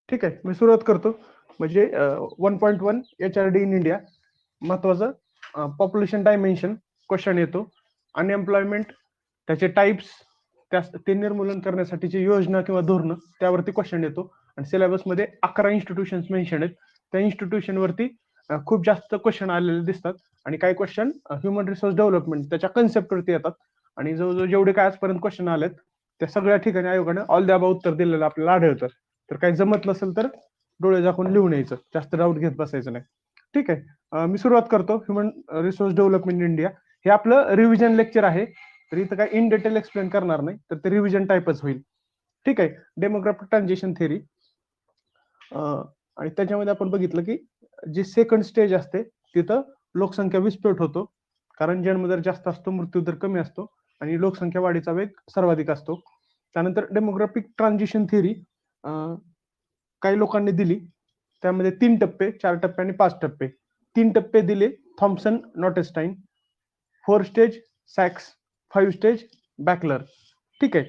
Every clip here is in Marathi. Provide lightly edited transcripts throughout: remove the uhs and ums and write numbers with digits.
ठीक आहे, मी सुरुवात करतो. म्हणजे 1.1 HRD इन इंडिया महत्वाचं पॉप्युलेशन डायमेन्शन क्वेश्चन येतो. अनएम्प्लॉयमेंट, त्याचे टाइप्स, ते निर्मूलन करण्यासाठीची योजना किंवा धोरण, त्यावरती क्वेश्चन येतो. आणि सिलेबसमध्ये 11 इन्स्टिट्यूशन मेन्शन आहेत. त्या इन्स्टिट्यूशन वरती खूप जास्त क्वेश्चन आलेले दिसतात. आणि काही क्वेश्चन ह्युमन रिसोर्स डेव्हलपमेंट त्याच्या कन्सेप्टवरती येतात. आणि जवळजवळ जेवढे काय आजपर्यंत क्वेश्चन आलेत त्या सगळ्या ठिकाणी आयोगाने ऑल द अबाउट उत्तर दिलेलं आपल्याला आढळतं. तर काही जमत नसेल तर डोळे झाकून लिहून यायचं, जास्त डाऊट घेत बसायचं नाही. ठीक आहे, मी सुरुवात करतो. ह्युमन रिसोर्स डेव्हलपमेंट इंडिया हे आपलं रिव्हिजन लेक्चर आहे. तर इथं काय इन डिटेल एक्सप्लेन करणार नाही, तर ते रिव्हिजन टाईपच होईल. ठीक आहे, डेमोग्राफिक ट्रान्झिशन थेअरी. आणि त्याच्यामध्ये आपण बघितलं की जी सेकंड स्टेज असते तिथं लोकसंख्या विस्फोट होतो, कारण जन्मदर जास्त असतो, मृत्यूदर कमी असतो आणि लोकसंख्या वाढीचा वेग सर्वाधिक असतो. त्यानंतर डेमोग्राफिक ट्रान्झिशन थेअरी काही लोकांनी दिली. त्यामध्ये 3 टप्पे, 4 टप्पे आणि 5 टप्पे. 3 टप्पे दिले थॉम्सन नॉटेस्टाईन, 4 स्टेज सॅक्स, 5 स्टेज बॅकलर. ठीक आहे,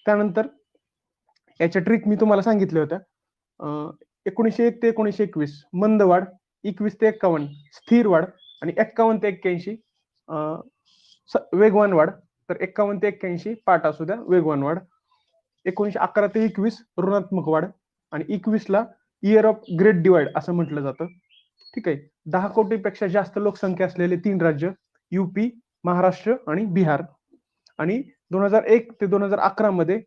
त्यानंतर याच्या ट्रिक मी तुम्हाला सांगितल्या होत्या. 1901 ते 1921 मंद वाढ, 21 ते 51 स्थिर वाढ आणि 51 ते 81 वेगवान वाढ. तर 51 ते 81 पाठ असू द्या, वेगवान वाढ. 1911 ते 21 ऋणात्मक वाढ आणि 21ला इयर ऑफ ग्रेट डिवाइड असं म्हटलं जातं. ठीक आहे, 10 कोटीपेक्षा जास्त लोकसंख्या असलेले 3 राज्य, युपी, महाराष्ट्र आणि बिहार. आणि 2001 ते 2011 मध्ये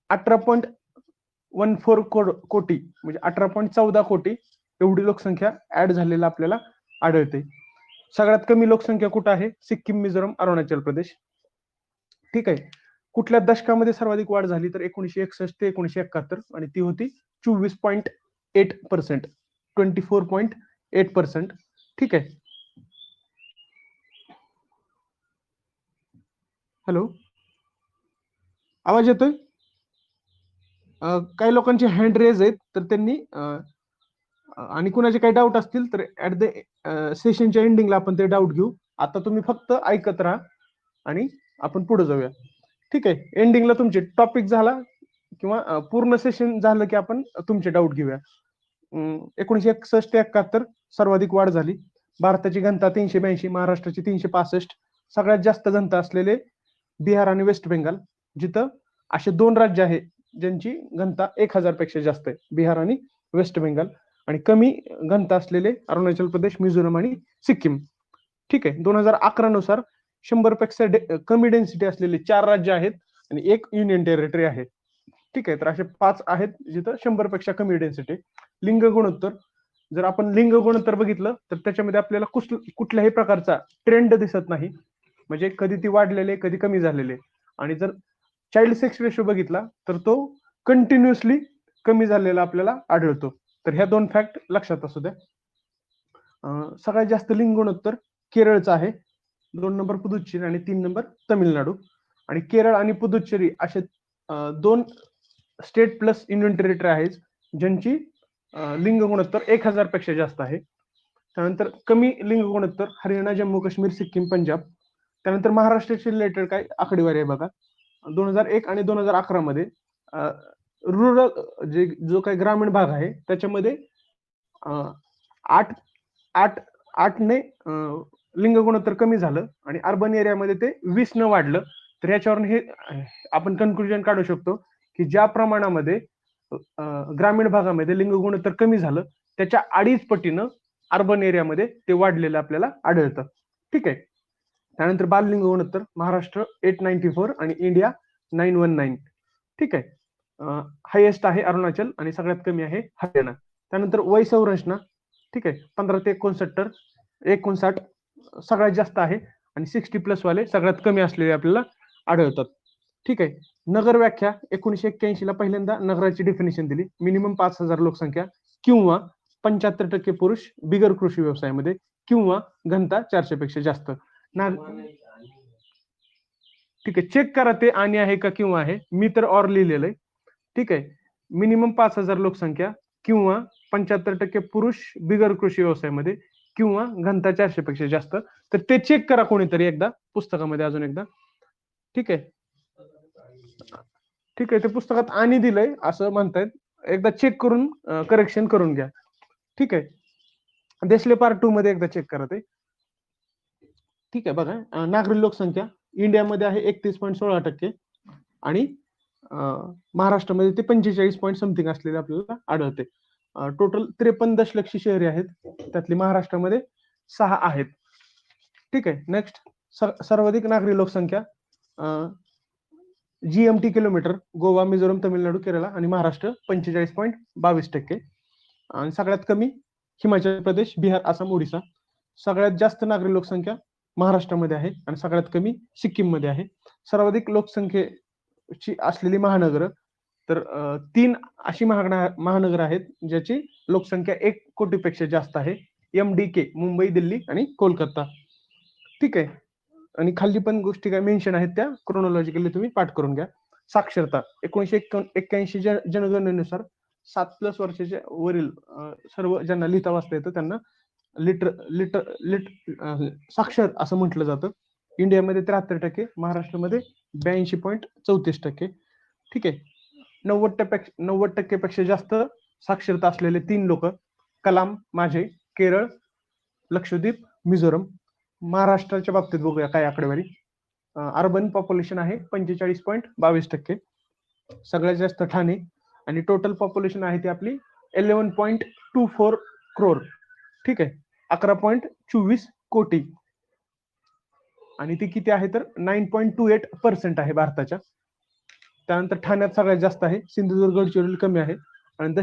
18.14 कोटी म्हणजे 18.14 कोटी एवढी लोकसंख्या ऍड झालेला आपल्याला आढळते. सगळ्यात कमी लोकसंख्या कुठं आहे? सिक्कीम, मिझोरम, अरुणाचल प्रदेश. ठीक आहे, कुठल्या दशकामध्ये सर्वाधिक वाढ झाली? तर 1961 ते 1971 आणि ती होती 24.8%, 24.8%. ठीक आहे, हॅलो, आवाज येतोय? काही लोकांचे हँड रेज आहेत, तर त्यांनी आणि कुणाचे काही डाऊट असतील तर ऍट द सेशनच्या एंडिंगला आपण ते डाऊट घेऊ. आता तुम्ही फक्त ऐकत राहा आणि आपण पुढे जाऊया. ठीक आहे, एंडिंगला तुमचे टॉपिक झाला किंवा पूर्ण सेशन झालं की आपण तुमचे डाऊट घेऊया. 1961 ते 71 सर्वाधिक वाढ झाली. भारताची घनता 382, महाराष्ट्राची 365. सगळ्यात जास्त घनता असलेले बिहार आणि वेस्ट बेंगाल, जिथं असे 2 राज्य आहे ज्यांची घनता 1000 पेक्षा जास्त आहे, बिहार आणि वेस्ट बेंगाल. आणि कमी घनता असलेले अरुणाचल प्रदेश, मिझोरम आणि सिक्कीम. ठीक आहे, 2011 नुसार 100 पेक्षा कमी डेन्सिटी असलेले 4 राज्य आहेत आणि 1 युनियन टेरिटरी आहे. ठीक आहे, तर असे 5 आहेत जिथं 100 पेक्षा कमी डेन्सिटी. लिंग गुणोत्तर, जर आपण लिंग गुणोत्तर बघितलं तर त्याच्यामध्ये आपल्याला कुठल्याही प्रकारचा ट्रेंड दिसत नाही, म्हणजे कधी ती वाढलेले कधी कमी झालेले. आणि जर चाइल्ड सेक्स रेशो बघितला तर तो कंटिन्युअसली कमी झालेला आपल्याला आढळतो. तर ह्या 2 फॅक्ट लक्षात असू द्या. सगळ्यात जास्त लिंग गुणोत्तर केरळचं आहे, 2 नंबर पुदुच्चेरी आणि 3 नंबर तमिळनाडू. आणि केरळ आणि पुदुच्चेरी असे 2 स्टेट प्लस युनियन टेरिटरी आहेत ज्यांची लिंग गुणोत्तर 1000 पेक्षा जास्त आहे. त्यानंतर कमी लिंग गुणोत्तर हरियाणा, जम्मू काश्मीर, सिक्कीम, पंजाब. त्यानंतर महाराष्ट्राशी रिलेटेड काय आकडेवारी आहे बघा. 2001 आणि 2011 मध्ये रुरल जो काही ग्रामीण भाग आहे त्याच्यामध्ये 8ने लिंग गुणोत्तर कमी झालं आणि अर्बन एरियामध्ये ते 20 न वाढलं. तर याच्यावरून हे आपण कन्क्लुजन काढू शकतो की ज्या प्रमाणामध्ये ग्रामीण भागामध्ये लिंग गुणोत्तर कमी झालं त्याच्या 2.5 पटीनं अर्बन एरियामध्ये ते वाढलेलं आपल्याला आढळतं. ठीक आहे, त्यानंतर बाल लिंग गुणोत्तर महाराष्ट्र 894 आणि इंडिया 919. ठीक आहे, हायेस्ट आहे अरुणाचल आणि सगळ्यात कमी आहे हरियाणा. त्यानंतर वय संरचना, ठीक आहे, 15 ते 59 सगळ्यात जास्त आहे आणि 60+ वाले सगळ्यात कमी असलेले आपल्याला आढळतात. ठीक आहे, नगर व्याख्या 1981 ला पहिल्यांदा नगराची डेफिनेशन दिली. मिनिमम 5000 लोकसंख्या किंवा 75% पुरुष बिगर कृषी व्यवसायामध्ये किंवा घनता 400 पेक्षा जास्त. ठीक आहे, चेक करा ते आणि आहे का किंवा आहे. मी तर ऑर लिहिलेलं आहे. ठीक आहे, मिनिमम 5000 लोकसंख्या किंवा 75% पुरुष बिगर कृषी व्यवसायामध्ये किंवा घनता 400 पेक्षा जास्त. तर ते चेक करा कोणीतरी एकदा पुस्तकामध्ये अजून एकदा. ठीक आहे, ठीक आहे, ते पुस्तकात आणि दिलंय असं म्हणतायत. एकदा चेक करून करेक्शन करून घ्या. ठीक आहे. देसले पार्ट 2 मध्ये एकदा चेक करा ते. ठीक आहे. बघा नागरी लोकसंख्या इंडियामध्ये आहे 31.16% आणि महाराष्ट्रामध्ये ते 45 पॉईंट समथिंग असलेले आपल्याला आढळते. टोटल 53 दशलक्ष शहरे आहेत, त्यातली महाराष्ट्रामध्ये 6 आहेत. ठीक आहे. नेक्स्ट सर्वाधिक नागरी लोकसंख्या GMT किलोमीटर गोवा, मिझोरम, तामिळनाडू, केरळ आणि महाराष्ट्र 45.22%. आणि सगळ्यात कमी हिमाचल प्रदेश, बिहार, आसाम, ओडिसा. सगळ्यात जास्त नागरी लोकसंख्या महाराष्ट्रामध्ये आहे आणि सगळ्यात कमी सिक्कीम मध्ये आहे. सर्वाधिक लोकसंख्येची असलेली महानगर तर 3 अशी महानगर आहेत ज्याची लोकसंख्या 1 कोटीपेक्षा जास्त आहे. MDK मुंबई, दिल्ली आणि कोलकाता. ठीक आहे. आणि खाली पण गोष्टी काय मेन्शन आहेत त्या क्रोनॉलॉजिकली तुम्ही पाठ करून घ्या. साक्षरता 1981 जनगणनेनुसार 7+ वर्षाच्या वरील सर्व ज्यांना लिहिता वाचता येतं त्यांना साक्षर असं म्हटलं जातं. इंडियामध्ये 73%, महाराष्ट्रामध्ये 82.34%. ठीक आहे. 90% पेक्षा जास्त साक्षरता असलेले 3 लोक कलाम, माझे, केरळ, लक्षद्वीप, मिझोरम. महाराष्ट्राच्या बाबतीत बघूया काय आकडेवारी. अर्बन पॉप्युलेशन आहे 45.22%. सगळ्यात जास्त ठाणे आणि टोटल पॉप्युलेशन आहे ती आपली 11.24 करोड. ठीक आहे. 11.24 कोटी आणि ती किती आहे तर 9.28% आहे भारताच्या. त्यानंतर ठाण्यात सगळ्यात जास्त आहे, सिंधुदुर्ग, गडचिरोली कमी आहे आणि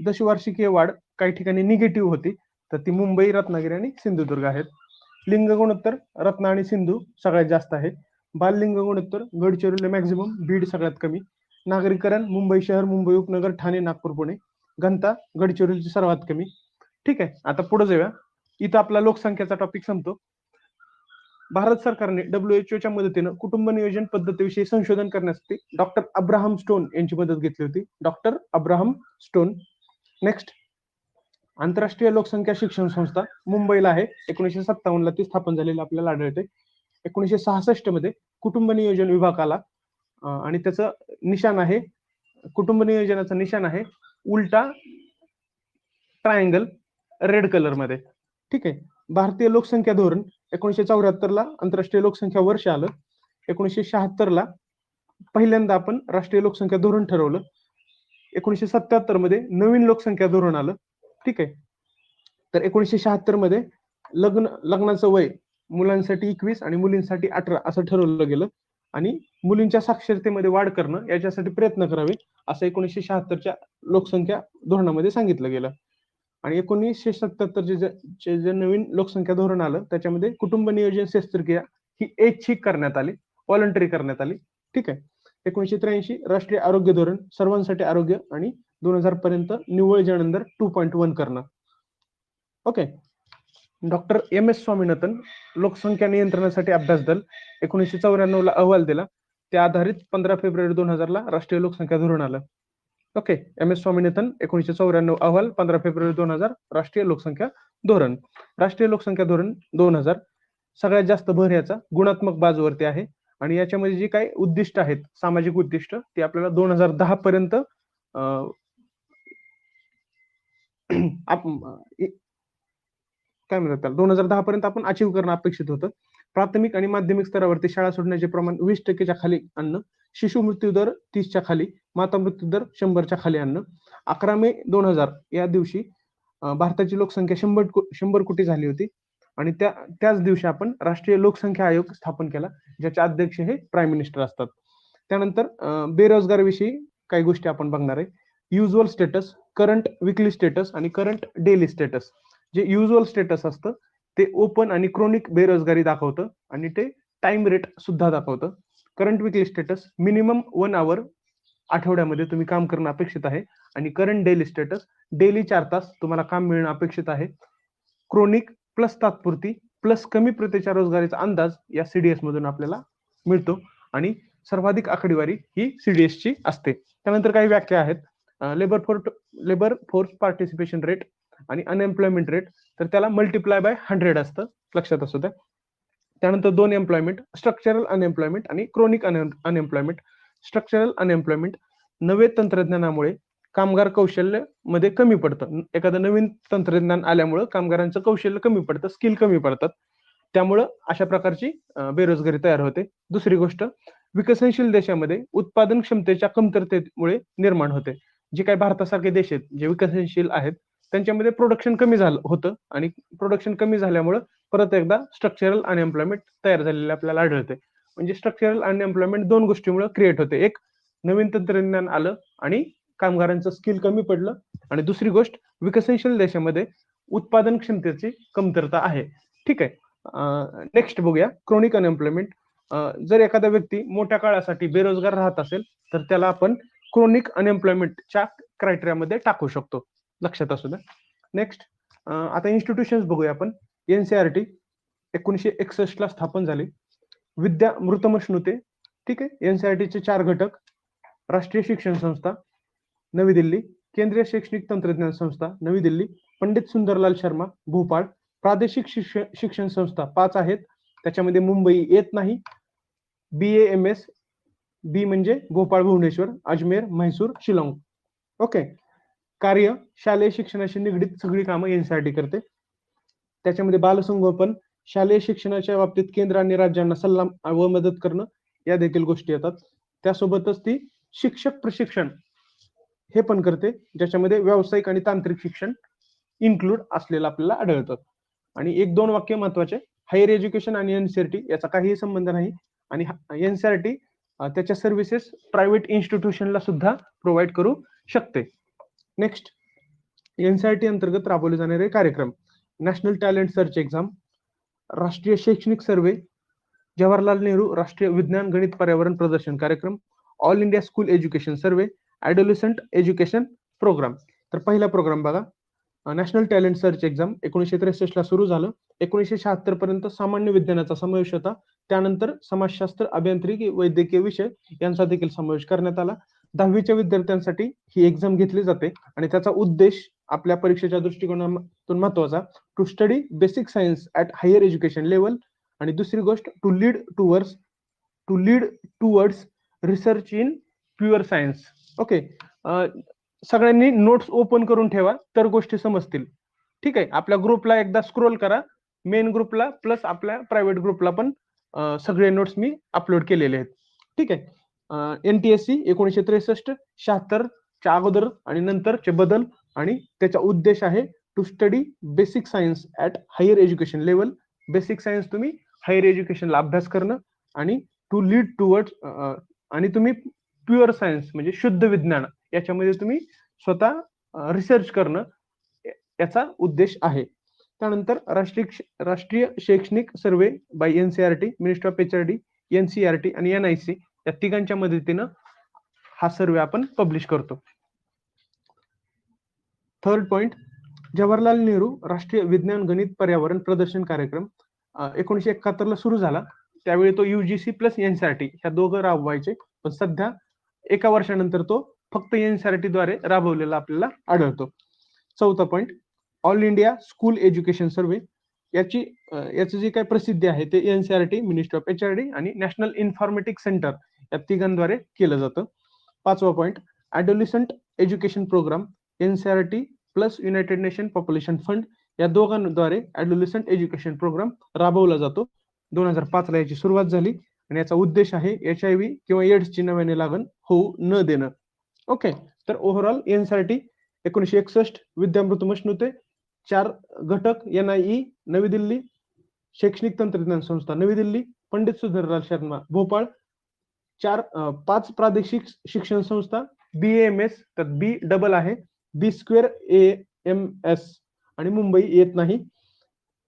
दशवार्षिकीय वाढ काही ठिकाणी निगेटिव्ह होती, तर ती मुंबई, रत्नागिरी आणि सिंधुदुर्ग आहेत. लिंग गुणोत्तर रत्ना आणि सिंधू सगळ्यात जास्त आहे. बाल लिंग गुणोत्तर गडचिरोली मॅक्झिमम, बीड सगळ्यात कमी. नागरीकरण मुंबई शहर, मुंबई उपनगर, ठाणे, नागपूर, पुणे. घनता गडचिरोलीची सर्वात कमी. ठीक आहे. आता पुढे जाऊया. इथं आपला लोकसंख्येचा टॉपिक संपतो. भारत सरकारने WHO मदतीनं कुटुंब नियोजन पद्धतीविषयी संशोधन करण्यासाठी डॉक्टर अब्राहम स्टोन यांची मदत घेतली होती. Doctor Abraham stone. नेक्स्ट आंतरराष्ट्रीय लोकसंख्या शिक्षण संस्था मुंबईला आहे. 1957 ला ती स्थापन झालेली आपल्याला आढळते. 1966 मध्ये कुटुंब नियोजन विभाग आला आणि त्याचं निशाण आहे, कुटुंब नियोजनाचं निशाण आहे उलटा ट्रायंगल रेड कलर मध्ये. ठीक आहे. भारतीय लोकसंख्या धोरण 1974 ला आंतरराष्ट्रीय लोकसंख्या वर्ष आलं. 1976 ला पहिल्यांदा आपण राष्ट्रीय लोकसंख्या धोरण ठरवलं. 1977 मध्ये नवीन लोकसंख्या धोरण आलं. ठीक आहे. तर 1976 मध्ये लग्नाचं वय मुलांसाठी 21 आणि मुलींसाठी 18 असं ठरवलं गेलं आणि मुलींच्या साक्षरतेमध्ये वाढ करणं याच्यासाठी प्रयत्न करावे असं 1976च्या लोकसंख्या धोरणामध्ये सांगितलं गेलं. आणि 1977 जे नवीन लोकसंख्या धोरण आलं त्याच्यामध्ये कुटुंब नियोजन शस्त्रक्रिया ही ऐच्छिक करण्यात आली, व्हॉलंटरी करण्यात आली. ठीक आहे. 1983 राष्ट्रीय आरोग्य धोरण सर्वांसाठी आरोग्य आणि 2000 पर्यंत निव्वळ जन्मदर 2.1 करणं. ओके. डॉक्टर MS स्वामीनाथन लोकसंख्या नियंत्रणासाठी अभ्यास दल 1994 ला अहवाल दिला. त्या आधारित 15 फेब्रुवारी 2000 ला राष्ट्रीय लोकसंख्या धोरण आलं. ओके. MS स्वामीनाथन 1994 अहवाल, 15 फेब्रुवारी 2000 राष्ट्रीय लोकसंख्या धोरण. राष्ट्रीय लोकसंख्या धोरण 2000 सगळ्यात जास्त भर याचा गुणात्मक बाजूवरती आहे आणि याच्यामध्ये जी काही उद्दिष्ट आहेत, सामाजिक उद्दिष्ट, ती आपल्याला 2010 पर्यंत काय म्हणतात त्याला 2010 पर्यंत आपण अचीव करणं अपेक्षित होतं. प्राथमिक आणि माध्यमिक स्तरावरती शाळा सोडण्याचे प्रमाण 20% खाली आणणं, शिशु मृत्यू दर 30 खाली, माता मृत्यू दर 100 खाली आणणं. 11 मे 2000 या दिवशी भारताची लोकसंख्या 100 कोटी झाली होती आणि त्याच दिवशी आपण राष्ट्रीय लोकसंख्या आयोग स्थापन केला, ज्याचे अध्यक्ष हे प्राईम मिनिस्टर असतात. त्यानंतर बेरोजगारीविषयी काही गोष्टी आपण बघणार आहे. युज्युअल स्टेटस, करंट विकली स्टेटस आणि करंट डेली स्टेटस. जे युज्युअल स्टेटस असतं ते ओपन आणि क्रोनिक बेरोजगारी दाखवतं आणि ते टाइम रेट सुद्धा दाखवतं. करंट विकली स्टेटस मिनिमम 1 आवर आठवड्यामध्ये तुम्ही काम करणं अपेक्षित आहे आणि करंट डेली स्टेटस डेली 4 तास तुम्हाला काम मिळणं अपेक्षित आहे. क्रोनिक प्लस तात्पुरती प्लस कमी प्रतीच्या रोजगारीचा अंदाज या CDS मधून आपल्याला मिळतो आणि सर्वाधिक आकडेवारी ही CDS ची असते. त्यानंतर काही व्याख्या आहेत. लेबर फोर्स पार्टिसिपेशन रेट आणि अनएम्प्लॉयमेंट रेट, तर त्याला मल्टिप्लाय बाय 100 असतं, लक्षात असू द्या. त्यानंतर 2 एम्प्लॉयमेंट, स्ट्रक्चरल अनएम्प्लॉयमेंट आणि क्रोनिक अनएम्प्लॉयमेंट. स्ट्रक्चरल अनएम्प्लॉयमेंट नवे तंत्रज्ञानामुळे कामगार कौशल्य मध्ये कमी पडतं. एखादं नवीन तंत्रज्ञान आल्यामुळं कामगारांचं कौशल्य कमी पडतं, स्किल कमी पडतात. त्यामुळं अशा प्रकारची बेरोजगारी तयार होते. दुसरी गोष्ट, विकसनशील देशामध्ये उत्पादन क्षमतेच्या कमतरतेमुळे निर्माण होते. जे काही भारतासारखे देश आहेत, जे विकसनशील आहेत, त्यांच्यामध्ये प्रोडक्शन कमी झालं होतं आणि प्रोडक्शन कमी झाल्यामुळं परत एकदा स्ट्रक्चरल अनएम्प्लॉयमेंट तयार झालेले आपल्याला आढळते. म्हणजे स्ट्रक्चरल अनएम्प्लॉयमेंट 2 गोष्टींमुळे क्रिएट होते. एक, नवीन तंत्रज्ञान आलं आणि कामगारांचं स्किल कमी पडलं आणि दुसरी गोष्ट, विकसनशील देशामध्ये उत्पादन क्षमतेची कमतरता आहे. ठीक आहे. नेक्स्ट बघूया, क्रोनिक अनएम्प्लॉयमेंट. जर एखादा व्यक्ती मोठ्या काळासाठी बेरोजगार राहत असेल तर त्याला आपण क्रोनिक अनएम्प्लॉयमेंटच्या क्रायटेरियामध्ये टाकू शकतो. लक्षात असू द्या. नेक्स्ट, आता इन्स्टिट्यूशन्स बघूया आपण. एनसीआरटी 1961 ला स्थापन झाली. विद्या मृतमश्नुते. ठीक आहे. एनसीआरटीचे 4 घटक: राष्ट्रीय शिक्षण संस्था नवी दिल्ली, केंद्रीय शैक्षणिक तंत्रज्ञान संस्था नवी दिल्ली, पंडित सुंदरलाल शर्मा भोपाळ. प्रादेशिक शिक्षण संस्था 5 आहेत, त्याच्यामध्ये मुंबई येत नाही. BAMS, बी म्हणजे भोपाळ, भुवनेश्वर, अजमेर, म्हैसूर, शिलाँग. ओके. कार्य, शालेय शिक्षणाशी निगडीत सगळी कामं एनसीआरटी करते. त्याच्यामध्ये बालसंगोपन, शालेय शिक्षणाच्या बाबतीत केंद्र आणि राज्यांना सल्ला व मदत करणं, या देखील गोष्टी येतात. त्यासोबतच ती शिक्षक प्रशिक्षण हे पण करते, ज्याच्यामध्ये व्यावसायिक आणि तांत्रिक शिक्षण इन्क्लूड असलेलं आपल्याला आढळतं. आणि 1-2 वाक्य महत्वाचे: हायर एज्युकेशन आणि एनसीआरटी याचा काहीही संबंध नाही आणि एनसीआरटी त्याच्या सर्व्हिसेस प्रायव्हेट इन्स्टिट्यूशनला सुद्धा प्रोव्हाइड करू शकते. नेक्स्ट, एनसीआरटी अंतर्गत राबवले जाणारे कार्यक्रम: नॅशनल टॅलेंट सर्च एक्झाम, राष्ट्रीय शैक्षणिक सर्वे, जवाहरलाल नेहरू राष्ट्रीय विज्ञान गणित पर्यावरण प्रदर्शन कार्यक्रम, ऑल इंडिया स्कूल एज्युकेशन सर्वे, ॲडोलसंट एज्युकेशन प्रोग्राम. तर पहिला प्रोग्राम बघा, नॅशनल टॅलेंट सर्च एक्झाम 1963 ला सुरू झालं. 1976 पर्यंत सामान्य विज्ञानाचा समावेश होता. त्यानंतर समाजशास्त्र, अभियांत्रिकी, वैद्यकीय विषय यांचा देखील समावेश करण्यात आला. 10वीच्या विद्यार्थ्यांसाठी ही एक्झाम घेतली जाते आणि त्याचा उद्देश आपल्या परीक्षेच्या दृष्टिकोनातून महत्वाचा, to study basic science at higher education level, आणि दुसरी गोष्ट, to lead towards research in pure science. Okay. सगळ्यांनी नोट्स ओपन करून ठेवा, तर गोष्टी समजतील. ठीक आहे. आपल्या ग्रुपला एकदा स्क्रोल करा, मेन ग्रुपला प्लस आपल्या प्रायव्हेट ग्रुपला पण सगळे नोट्स मी अपलोड केलेले आहेत. ठीक आहे. NTSC 1963, 76च्या अगोदर आणि नंतरचे बदल आणि त्याचा उद्देश आहे to study basic science at higher education level. Basic science तुम्ही हायर एज्युकेशनला अभ्यास करणं आणि टू लीड टुवर्ड्स, आणि तुम्ही प्युअर सायन्स म्हणजे शुद्ध विज्ञान याच्यामध्ये तुम्ही स्वतः रिसर्च करणं, याचा उद्देश आहे. त्यानंतर राष्ट्रीय शैक्षणिक survey by NCERT, ministry of HRD, NCERT आणि NIC या तिघांच्या मदतीनं हा सर्वे आपण पब्लिश करतो. थर्ड पॉइंट, जवाहरलाल नेहरू राष्ट्रीय विज्ञान गणित पर्यावरण प्रदर्शन कार्यक्रम 1971 ला सुरू झाला. त्यावेळी तो UGC प्लस NCERT ह्या दोघं राबवायचे, पण सध्या एका वर्षानंतर तो फक्त NCERT द्वारे राबवलेला आपल्याला आढळतो. चौथा point, all India school education survey. याची जी काही प्रसिद्धी आहे ते NCERT, मिनिस्ट्री ऑफ HRD आणि नॅशनल इन्फॉर्मेटिक सेंटर या तिघांद्वारे केलं जातं. 5वा point, adolescent education programme, NCERT plus united nation population fund या दोघांद्वारे ॲडोलसंट एज्युकेशन प्रोग्राम राबवला जातो. 2005 ला याची सुरुवात झाली आणि याचा उद्देश आहे HIV किंवा एड्सची नव्याने लागण होऊ न देणं. ओके. तर ओव्हरऑल NCERT 1961, विद्यामृतमश्नुते 4 घटक, NIE नवी दिल्ली, शैक्षणिक तंत्रज्ञान संस्था नवी दिल्ली, पंडित सुंदरलाल शर्मा भोपाळ, 5 प्रादेशिक शिक्षण संस्था, BAMS तर B डबल आहे, B² AMS आणि मुंबई येत नाही.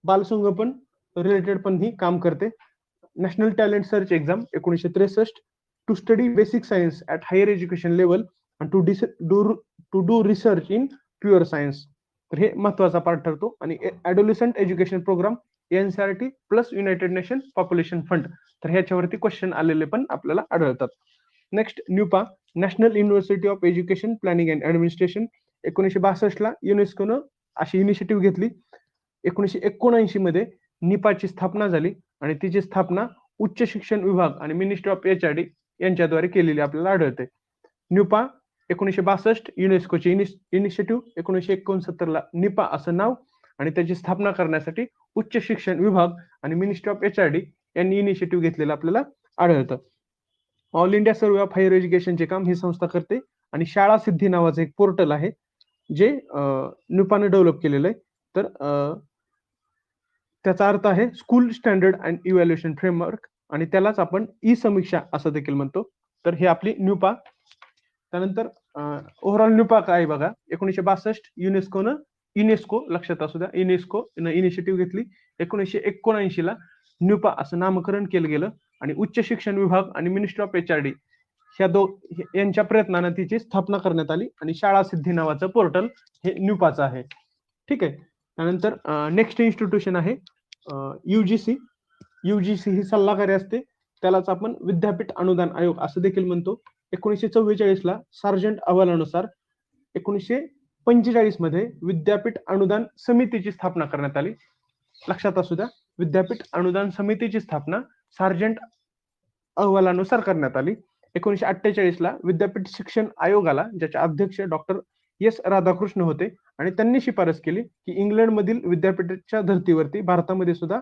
बालसंगोपन रिलेटेड पण ही काम करते. National talent search exam 1963, to study basic science at higher education level आणि to do research in pure science. तर हे महत्वाचा पार्ट ठरतो. आणि adolescent education programme NCERT plus united nation population fund, तर ह्याच्यावरती क्वेश्चन आलेले पण आपल्याला आढळतात. Next, NUEPA, national university of education planning and administration. 1962 ला युनेस्कोनं अशी इनिशिएटिव्ह घेतली. 1979 मध्ये निपाची स्थापना झाली आणि तिची स्थापना उच्च शिक्षण विभाग आणि मिनिस्ट्री ऑफ HRD यांच्याद्वारे केलेली आपल्याला आढळते. न्यूपा 1962 युनेस्कोचे इनिशिएटिव्ह, 1969 ला निपा असं नाव आणि त्याची स्थापना करण्यासाठी उच्च शिक्षण विभाग आणि मिनिस्ट्री ऑफ HRD यांनी इनिशिएटिव्ह घेतलेलं आपल्याला आढळतं. All India survey of higher एज्युकेशनचे काम ही संस्था करते आणि शाळा सिद्धी नावाचं एक पोर्टल आहे जे निपाने डेव्हलप केलेलं आहे. तर त्याचा अर्थ आहे school standard and evaluation framework आणि त्यालाच आपण ई समीक्षा असं देखील म्हणतो. तर हे आपली न्यूपा. त्यानंतर ओव्हरऑल न्यूपा काय बघा, 1962 युनेस्को लक्षात असू द्या, युनेस्को इनिशिएटिव्ह घेतली. 1979 ला न्यूपा असं नामकरण केलं गेलं आणि उच्च शिक्षण विभाग आणि मिनिस्ट्री ऑफ HRD यांच्या प्रयत्नानं तिची स्थापना करण्यात आली आणि शाळा सिद्धी नावाचं पोर्टल हे न्यूपाचं आहे. ठीक आहे. त्यानंतर नेक्स्ट इन्स्टिट्यूशन आहे UGC. UGC ही सल्लागारी असते, त्यालाच आपण विद्यापीठ अनुदान आयोग असं देखील म्हणतो. 1944 ला सार्जंट अहवालानुसार 1945 मध्ये विद्यापीठ अनुदान समितीची स्थापना करण्यात आली. लक्षात असू द्या, विद्यापीठ अनुदान समितीची स्थापना सार्जंट अहवालानुसार करण्यात आली. 1948 ला विद्यापीठ शिक्षण आयोगाला, ज्याचे अध्यक्ष डॉक्टर S राधाकृष्ण होते, आणि त्यांनी शिफारस केली की इंग्लंडमधील विद्यापीठाच्या धर्तीवरती भारतामध्ये सुद्धा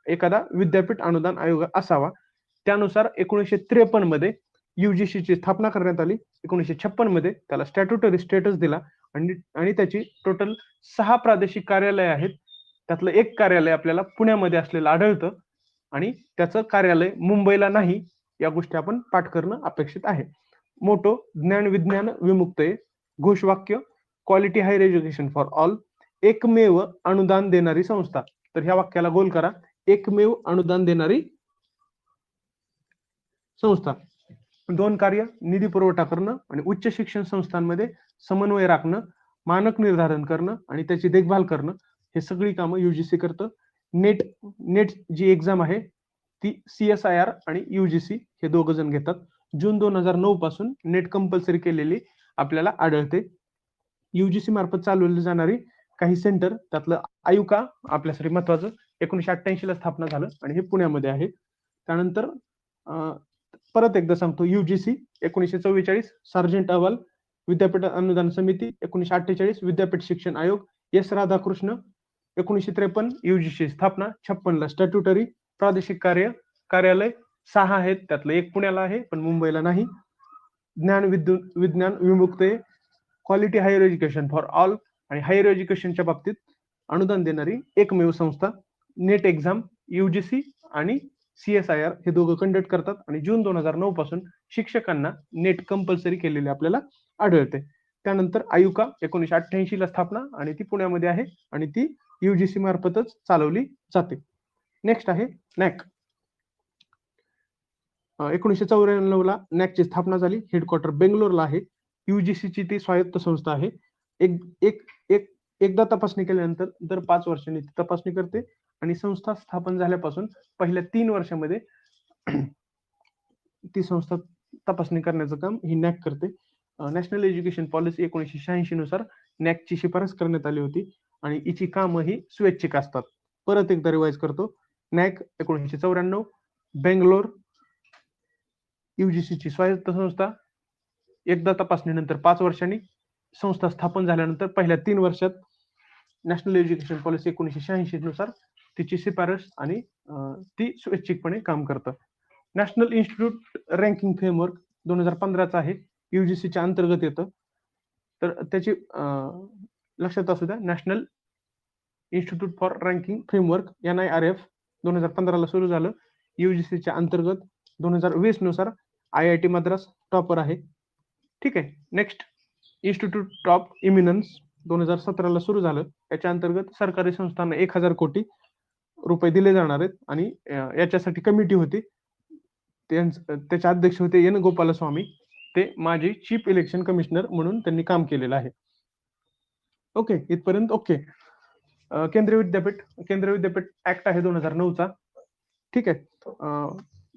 एखादा विद्यापीठ अनुदान आयोग असावा. त्यानुसार 1953 मध्ये UGC ची स्थापना करण्यात आली. 1956 मध्ये त्याला स्टॅट्युटरी स्टेटस दिला आणि त्याची टोटल 6 प्रादेशिक कार्यालय आहेत. त्यातलं एक कार्यालय आपल्याला पुण्यामध्ये असलेलं आढळतं आणि त्याचं कार्यालय मुंबईला नाही. या गोष्टी आपण पाठ करणं अपेक्षित आहे. मोटो ज्ञान विज्ञान विमुक्तये, घोषवाक्य quality higher education for all, एकमेव अनुदान देणारी संस्था. तर ह्या वाक्याला गोल करा, एकमेव अनुदान देणारी संस्था. 2 कार्य, निधी पुरवठा करणं आणि उच्च शिक्षण संस्थांमध्ये समन्वय राखणं, मानक निर्धारण करणं आणि त्याची देखभाल करणं, हे सगळी कामं UGC करतं. नेट जी एक्झाम आहे ती CSIR आणि UGC हे दोघ जण घेतात. जून 2009 पासून नेट कंपल्सरी केलेली आपल्याला आढळते. UGC मार्फत चालवली जाणारी काही सेंटर, त्यातलं आयुका आपल्यासाठी महत्वाचं, 1988 ला स्थापना झालं आणि हे पुण्यामध्ये आहे. त्यानंतर परत एकदा सांगतो, UGC 1944 सार्जंट अहवाल, विद्यापीठ अनुदान समिती 1948 विद्यापीठ शिक्षण आयोग, S राधाकृष्ण 1953 UGC स्थापना, 56 ला स्टॅट्युटरी प्रादेशिक कार्यालय 6 आहेत, त्यातलं एक पुण्याला आहे पण मुंबईला नाही. ज्ञान विज्ञान विमुक्तये, quality higher education for all आणि हायर एज्युकेशनच्या बाबतीत अनुदान देणारी एकमेव संस्था. नेट एक्झाम UGC आणि CSIR हे दोघं कंडक्ट करतात आणि जून 2009 पासून शिक्षकांना नेट कंपल्सरी केलेले आपल्याला आढळते. त्यानंतर आयुका 1988 ला स्थापना आणि ती पुण्यामध्ये आहे आणि ती UGC मार्फतच चालवली जाते. नेक्स्ट आहे नॅक. 1994 ला नॅकची स्थापना झाली, हेडक्वार्टर बेंगलोरला आहे. UGC ची ती स्वायत्त संस्था आहे. एकदा तपासणी केल्यानंतर दर 5 वर्षांनी ती तपासणी करते आणि संस्था स्थापन झाल्यापासून पहिल्या 3 वर्षामध्ये ती संस्था तपासणी करण्याचं काम ही नॅक करते. नॅशनल एज्युकेशन पॉलिसी 1986 नुसार नॅकची शिफारस करण्यात आली होती आणि हिची कामं ही स्वैच्छिक असतात. परत एकदा रिवाइज करतो, नॅक 1994 बेंगलोर, UGC ची स्वायत्त संस्था, एकदा तपासणीनंतर 5 वर्षांनी, संस्था स्थापन झाल्यानंतर पहिल्या 3 वर्षात, नॅशनल एज्युकेशन पॉलिसी 1986 नुसार तिची शिफारस आणि ती स्वैच्छिकपणे काम करतं. नॅशनल इन्स्टिट्यूट रँकिंग फ्रेमवर्क 2015 चा आहे, UGC च्या अंतर्गत येतं. तर त्याची लक्षात असू द्या, national institute for ranking framework NIRF 2015 ला सुरू झालं. UGC च्या अंतर्गत 2020 नुसार IIT मद्रास टॉपर आहे. ठीक आहे. नेक्स्ट, इन्स्टिट्यूट ऑफ इमिनन्स 2017 ला सुरू झालं. याच्या अंतर्गत सरकारी संस्थांना 1000 कोटी रुपये दिले जाणार आहेत आणि याच्यासाठी कमिटी होती, त्याचे अध्यक्ष होते N गोपालस्वामी. ते माजी चीफ इलेक्शन कमिशनर म्हणून त्यांनी काम केलेलं आहे. ओके, इथपर्यंत ओके. केंद्रीय विद्यापीठ ऍक्ट आहे 2009 चा. ठीक आहे.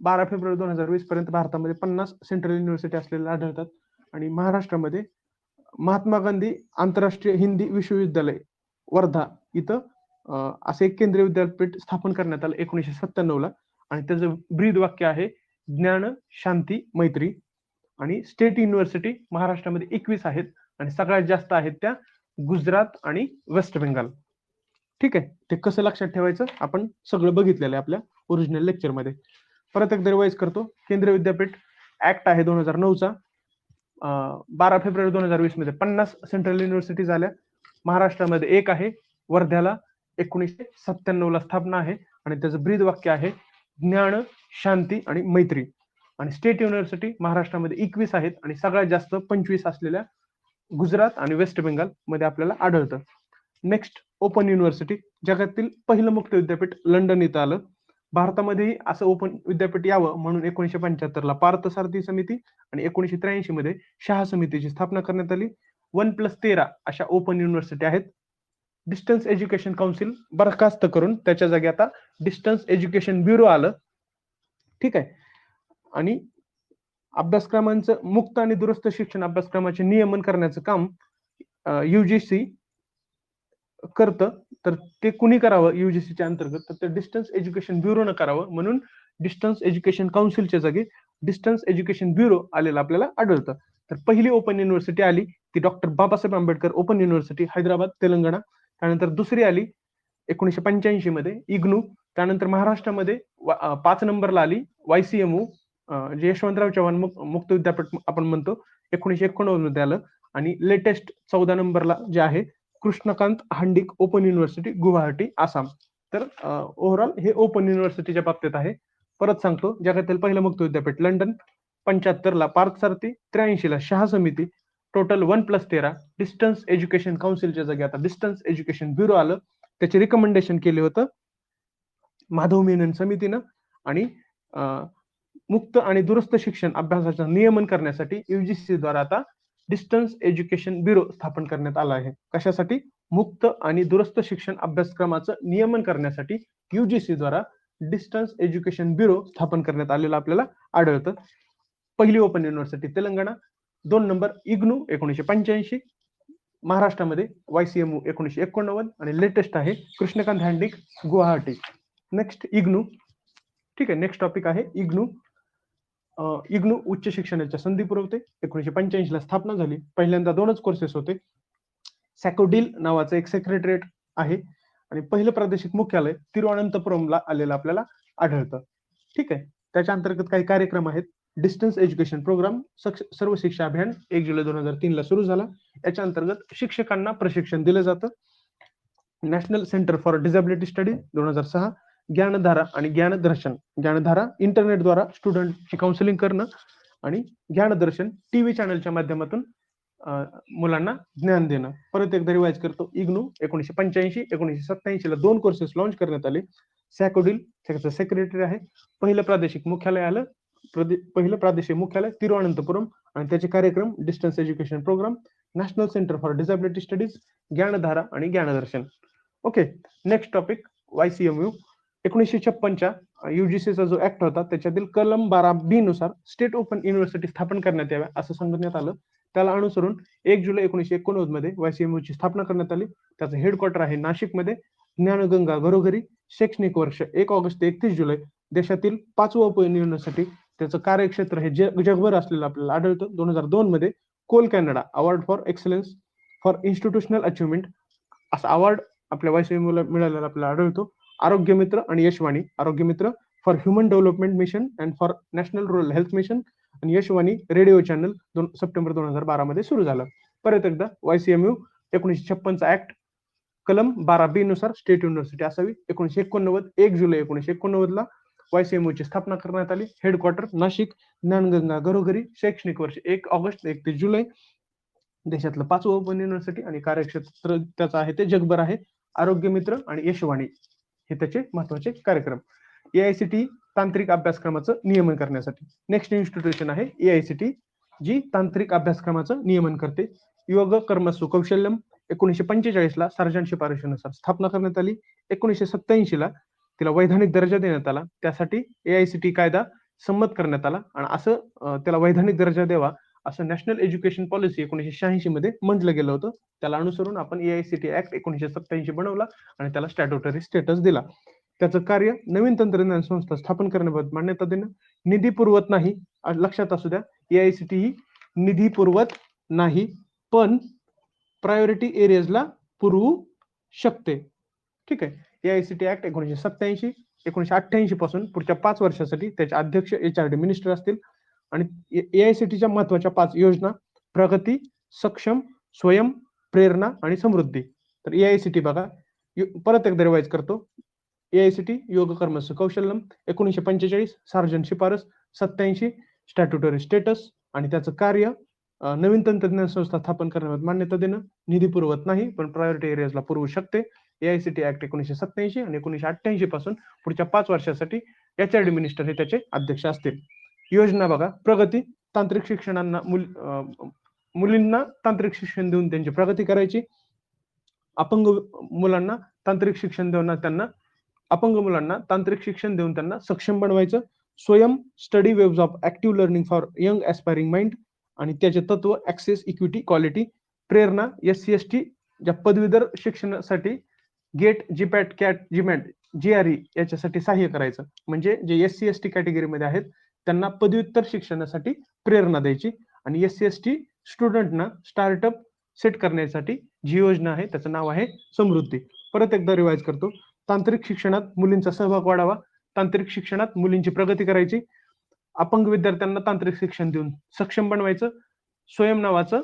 12 फेब्रुवारी 2020 पर्यंत भारतामध्ये 50 सेंट्रल युनिव्हर्सिटी असलेल्या आढळतात आणि महाराष्ट्रामध्ये महात्मा गांधी आंतरराष्ट्रीय हिंदी विश्वविद्यालय वर्धा इथं असे एक केंद्रीय विद्यापीठ स्थापन करण्यात आलं 1997 ला आणि त्याचं ब्रीद वाक्य आहे ज्ञान शांती मैत्री. आणि स्टेट युनिव्हर्सिटी महाराष्ट्रामध्ये 21 आहेत आणि सगळ्यात जास्त आहेत त्या गुजरात आणि वेस्ट बेंगाल. ठीक आहे, ते कसं लक्षात ठेवायचं आपण सगळं बघितलेलं आहे आपल्या ओरिजिनल लेक्चरमध्ये. परत एकदा रिवाइज करतो. केंद्रीय विद्यापीठ ऍक्ट आहे 2009चा. 12 फेब्रुवारी 2020 मध्ये 50 सेंट्रल युनिव्हर्सिटी झाल्या. महाराष्ट्रामध्ये एक आहे, वर्ध्याला 1997 ला स्थापना आहे आणि त्याचं ब्रीद वाक्य आहे ज्ञान, शांती आणि मैत्री. आणि स्टेट युनिव्हर्सिटी महाराष्ट्रामध्ये 21 आहेत आणि सगळ्यात जास्त 25 असलेल्या गुजरात आणि वेस्ट बेंगाल मध्ये आपल्याला आढळतं. नेक्स्ट ओपन युनिव्हर्सिटी, जगातील पहिलं मुक्त विद्यापीठ लंडन इथं आलं. भारतामध्येही असं ओपन विद्यापीठ यावं म्हणून 1975 ला पार्थसारथी समिती आणि 1983 मध्ये शहा समितीची स्थापना करण्यात आली. 1+13 अशा ओपन युनिव्हर्सिटी आहेत. डिस्टन्स एज्युकेशन काउन्सिल बरखास्त करून त्याच्या जागी आता डिस्टन्स एज्युकेशन ब्युरो आलं. ठीक आहे, आणि अभ्यासक्रमांचं मुक्त आणि दुरुस्त शिक्षण अभ्यासक्रमाचे नियमन करण्याचं काम युजीसी करतं. तर ते कुणी करावं युजीसीच्या अंतर्गत, तर ते डिस्टन्स एज्युकेशन ब्युरोनं करावं म्हणून डिस्टन्स एज्युकेशन काउन्सिलच्या जागी डिस्टन्स एज्युकेशन ब्युरो आलेलं आपल्याला आढळतं. तर पहिली ओपन युनिव्हर्सिटी आली ती doctor Babasaheb Ambedkar open university Hyderabad Telangana. त्यानंतर दुसरी आली 1985 मध्ये इग्नू. त्यानंतर महाराष्ट्रामध्ये 5 नंबरला आली YCMU, जे यशवंतराव चव्हाण मुक्त विद्यापीठ आपण म्हणतो, 1989 मध्ये आलं. आणि लेटेस्ट 14 नंबरला जे आहे कृष्णकांत हांडिक ओपन युनिव्हर्सिटी गुवाहाटी आसाम. तर ओव्हरऑल हे ओपन युनिव्हर्सिटीच्या बाबतीत आहे. परत सांगतो, जगातील पहिलं मुक्त विद्यापीठ लंडन, 75 ला पार्थसारथी, 83 ला शहा समिती, टोटल 1+13. डिस्टन्स एज्युकेशन काउन्सिलच्या जागी आता डिस्टन्स एज्युकेशन ब्युरो आलं. त्याचे रिकमेंडेशन केले होतं माधव मेनन समितीनं. आणि मुक्त आणि दुरुस्त शिक्षण अभ्यासाचं नियमन करण्यासाठी युजीसी द्वारा आता डिस्टन्स एज्युकेशन ब्युरो स्थापन करण्यात आला आहे. कशासाठी? मुक्त आणि दुरुस्त शिक्षण अभ्यासक्रमाचं नियमन करण्यासाठी युजीसी द्वारा डिस्टन्स एज्युकेशन ब्युरो स्थापन करण्यात आलेलं आपल्याला आढळतं. पहिली open university Telangana. 2 number IGNOU 1985, महाराष्ट्रामध्ये YCMU 1989 आणि लेटेस्ट आहे कृष्णकांत हँडिक गुवाहाटी. नेक्स्ट इग्नू. ठीक आहे, नेक्स्ट टॉपिक आहे इग्नू. इग्नू उच्च शिक्षणाच्या संधी पुरवते. 1985 ला स्थापना झाली. पहिल्यांदा 2च कोर्सेस होते. सॅकोडिल नावाचं एक सेक्रेटरीएट आहे आणि पहिलं प्रादेशिक मुख्यालय तिरुअनंतपुरमला आलेलं आपल्याला आढळतं. ठीक आहे, त्याच्या अंतर्गत काही कार्यक्रम आहेत. डिस्टन्स एज्युकेशन प्रोग्राम सर्व शिक्षा अभियान 1 जुलै 2003 ला सुरू झाला. याच्या अंतर्गत शिक्षकांना प्रशिक्षण दिलं जातं. National centre for disability study 2006, Gyandhara आणि ज्ञानदर्शन. ज्ञानधारा इंटरनेटद्वारा स्टुडंटची काउन्सिलिंग करणं आणि ज्ञानदर्शन टीव्ही चॅनलच्या माध्यमातून मुलांना ज्ञान देणं. परत एकदा रिवाइज करतो. इग्नू 1985, 1987 ला 2 कोर्सेस लॉन्च करण्यात आले. सॅकोडिल त्याचं सेक्रेटरी आहे. पहिलं प्रादेशिक मुख्यालय आलं. पहिलं प्रादेशिक मुख्यालय तिरुअनंतपुरम आणि त्याचे कार्यक्रम distance education programme, national centre for disability studies, Gyandhara आणि Gyandarshan. Okay, next topic YCMU. 1956च्या युजीसीचा जो ऍक्ट होता त्याच्यातील कलम 12B नुसार स्टेट ओपन युनिव्हर्सिटी स्थापन करण्यात याव्या असं सांगण्यात आलं. त्याला अनुसरून 1 जुलै 1989 मध्ये YCMU ची स्थापना करण्यात आली. त्याचं हेडक्वार्टर आहे नाशिकमध्ये. ज्ञानगंगा घरोघरी. शैक्षणिक वर्ष 1 ऑगस्ट ते 31 जुलै. देशातील 5वं ओपन युनिव्हर्सिटी. त्याचं कार्यक्षेत्र हे जगभर असलेलं आपल्याला आढळतं. 2002 मध्ये COL Canada award for excellence for institutional achievement असा अवॉर्ड आपल्या YCMU ला मिळालेला आपल्याला आढळतो. आरोग्य मित्र आणि यशवाणी. आरोग्य मित्र for human development mission and for national rural health mission आणि यशवाणी रेडिओ चॅनल सप्टेंबर 2012 मध्ये सुरू झालं. परत एकदा YCMU 1956चा ऍक्ट कलम 12B नुसार स्टेट युनिव्हर्सिटी असावी. 1989 1 जुलै 1989 ला YCMU ची स्थापना करण्यात आली. हेडक्वार्टर नाशिक. ज्ञानगंगा घरोघरी. शैक्षणिक वर्ष 1 ऑगस्ट 31 जुलै. देशातलं 5वं ओपन युनिव्हर्सिटी आणि कार्यक्षेत्र त्याचं आहे ते जगभर आहे. आरोग्य मित्र आणि यशवाणी हे त्याचे महत्वाचे कार्यक्रम. AICTE तांत्रिक अभ्यासक्रमाचं नियमन करण्यासाठी. नेक्स्ट इन्स्टिट्यूशन आहे AICTE, जी तांत्रिक अभ्यासक्रमाचं नियमन करते. योग कर्मसु कौशल्यम 1945 ला सर्जन शिफारशीनुसार स्थापना करण्यात आली. 1987 ला तिला वैधानिक दर्जा देण्यात आला. त्यासाठी AICTE कायदा संमत करण्यात आला आणि असं त्याला वैधानिक दर्जा द्यावा असं नॅशनल एज्युकेशन पॉलिसी 1986 मध्ये म्हटलं गेलं होतं. त्याला अनुसरून आपण AICTE ऍक्ट 1987 बनवला आणि त्याला स्टॅट्युटरी स्टेटस दिला. त्याचं कार्य नवीन तंत्रज्ञान संस्था स्थापन करण्याबाबत मान्यता देणं. निधी पुरवत नाही, लक्षात असू द्या. एआयसीटी ही निधी पुरवत नाही, पण प्रायोरिटी एरियाजला पुरवू शकते. ठीक आहे. एआयसीटी ऍक्ट 1987 1988 पासून पुढच्या 5 वर्षासाठी त्याचे अध्यक्ष HRD मिनिस्टर असतील. आणि एआयसीटीच्या महत्वाच्या 5 योजना: प्रगती, सक्षम, स्वयं, प्रेरणा आणि समृद्धी. तर एआयसीटी बघा, परत एकदा रिवाइज करतो. एआयसीटी योग कर्मस्य कौशल्यम 1945 सार्जन शिफारस 87 स्टॅट्युटरी स्टेटस आणि त्याचं कार्य नवीन तंत्रज्ञान संस्था स्थापन करण्यात मान्यता देणं, निधी पुरवत नाही पण प्रायोरिटी एरियाजला पुरवू शकते. एआयसीटी ऍक्ट 1987 आणि 1988 पासून पुढच्या 5 वर्षासाठी HRD मिनिस्टर हे त्याचे अध्यक्ष असतील. योजना बघा, प्रगती, तांत्रिक शिक्षणांना मुलींना तांत्रिक शिक्षण देऊन त्यांची प्रगती करायची. अपंग मुलांना तांत्रिक शिक्षण देऊन त्यांना सक्षम बनवायचं. Swayam, study webs of active learning for young aspiring mind आणि त्याचे तत्व ऍक्सेस, इक्विटी, क्वालिटी. प्रेरणा, SC/ST ज्या पदवीधर शिक्षणासाठी गेट, जीपॅट, कॅट, जीमॅट, GRE याच्यासाठी सहाय्य करायचं. म्हणजे जे SC/ST कॅटेगरीमध्ये आहेत त्यांना पदव्युत्तर शिक्षणासाठी प्रेरणा द्यायची. आणि SC/ST स्टुडंटना स्टार्टअप सेट करण्यासाठी जी योजना आहे त्याचं नाव आहे समृद्धी. परत एकदा रिवाइज करतो. तांत्रिक शिक्षणात मुलींचा सहभाग वाढावा, तांत्रिक शिक्षणात मुलींची प्रगती करायची, अपंग विद्यार्थ्यांना तांत्रिक शिक्षण देऊन सक्षम बनवायचं. स्वयं नावाचं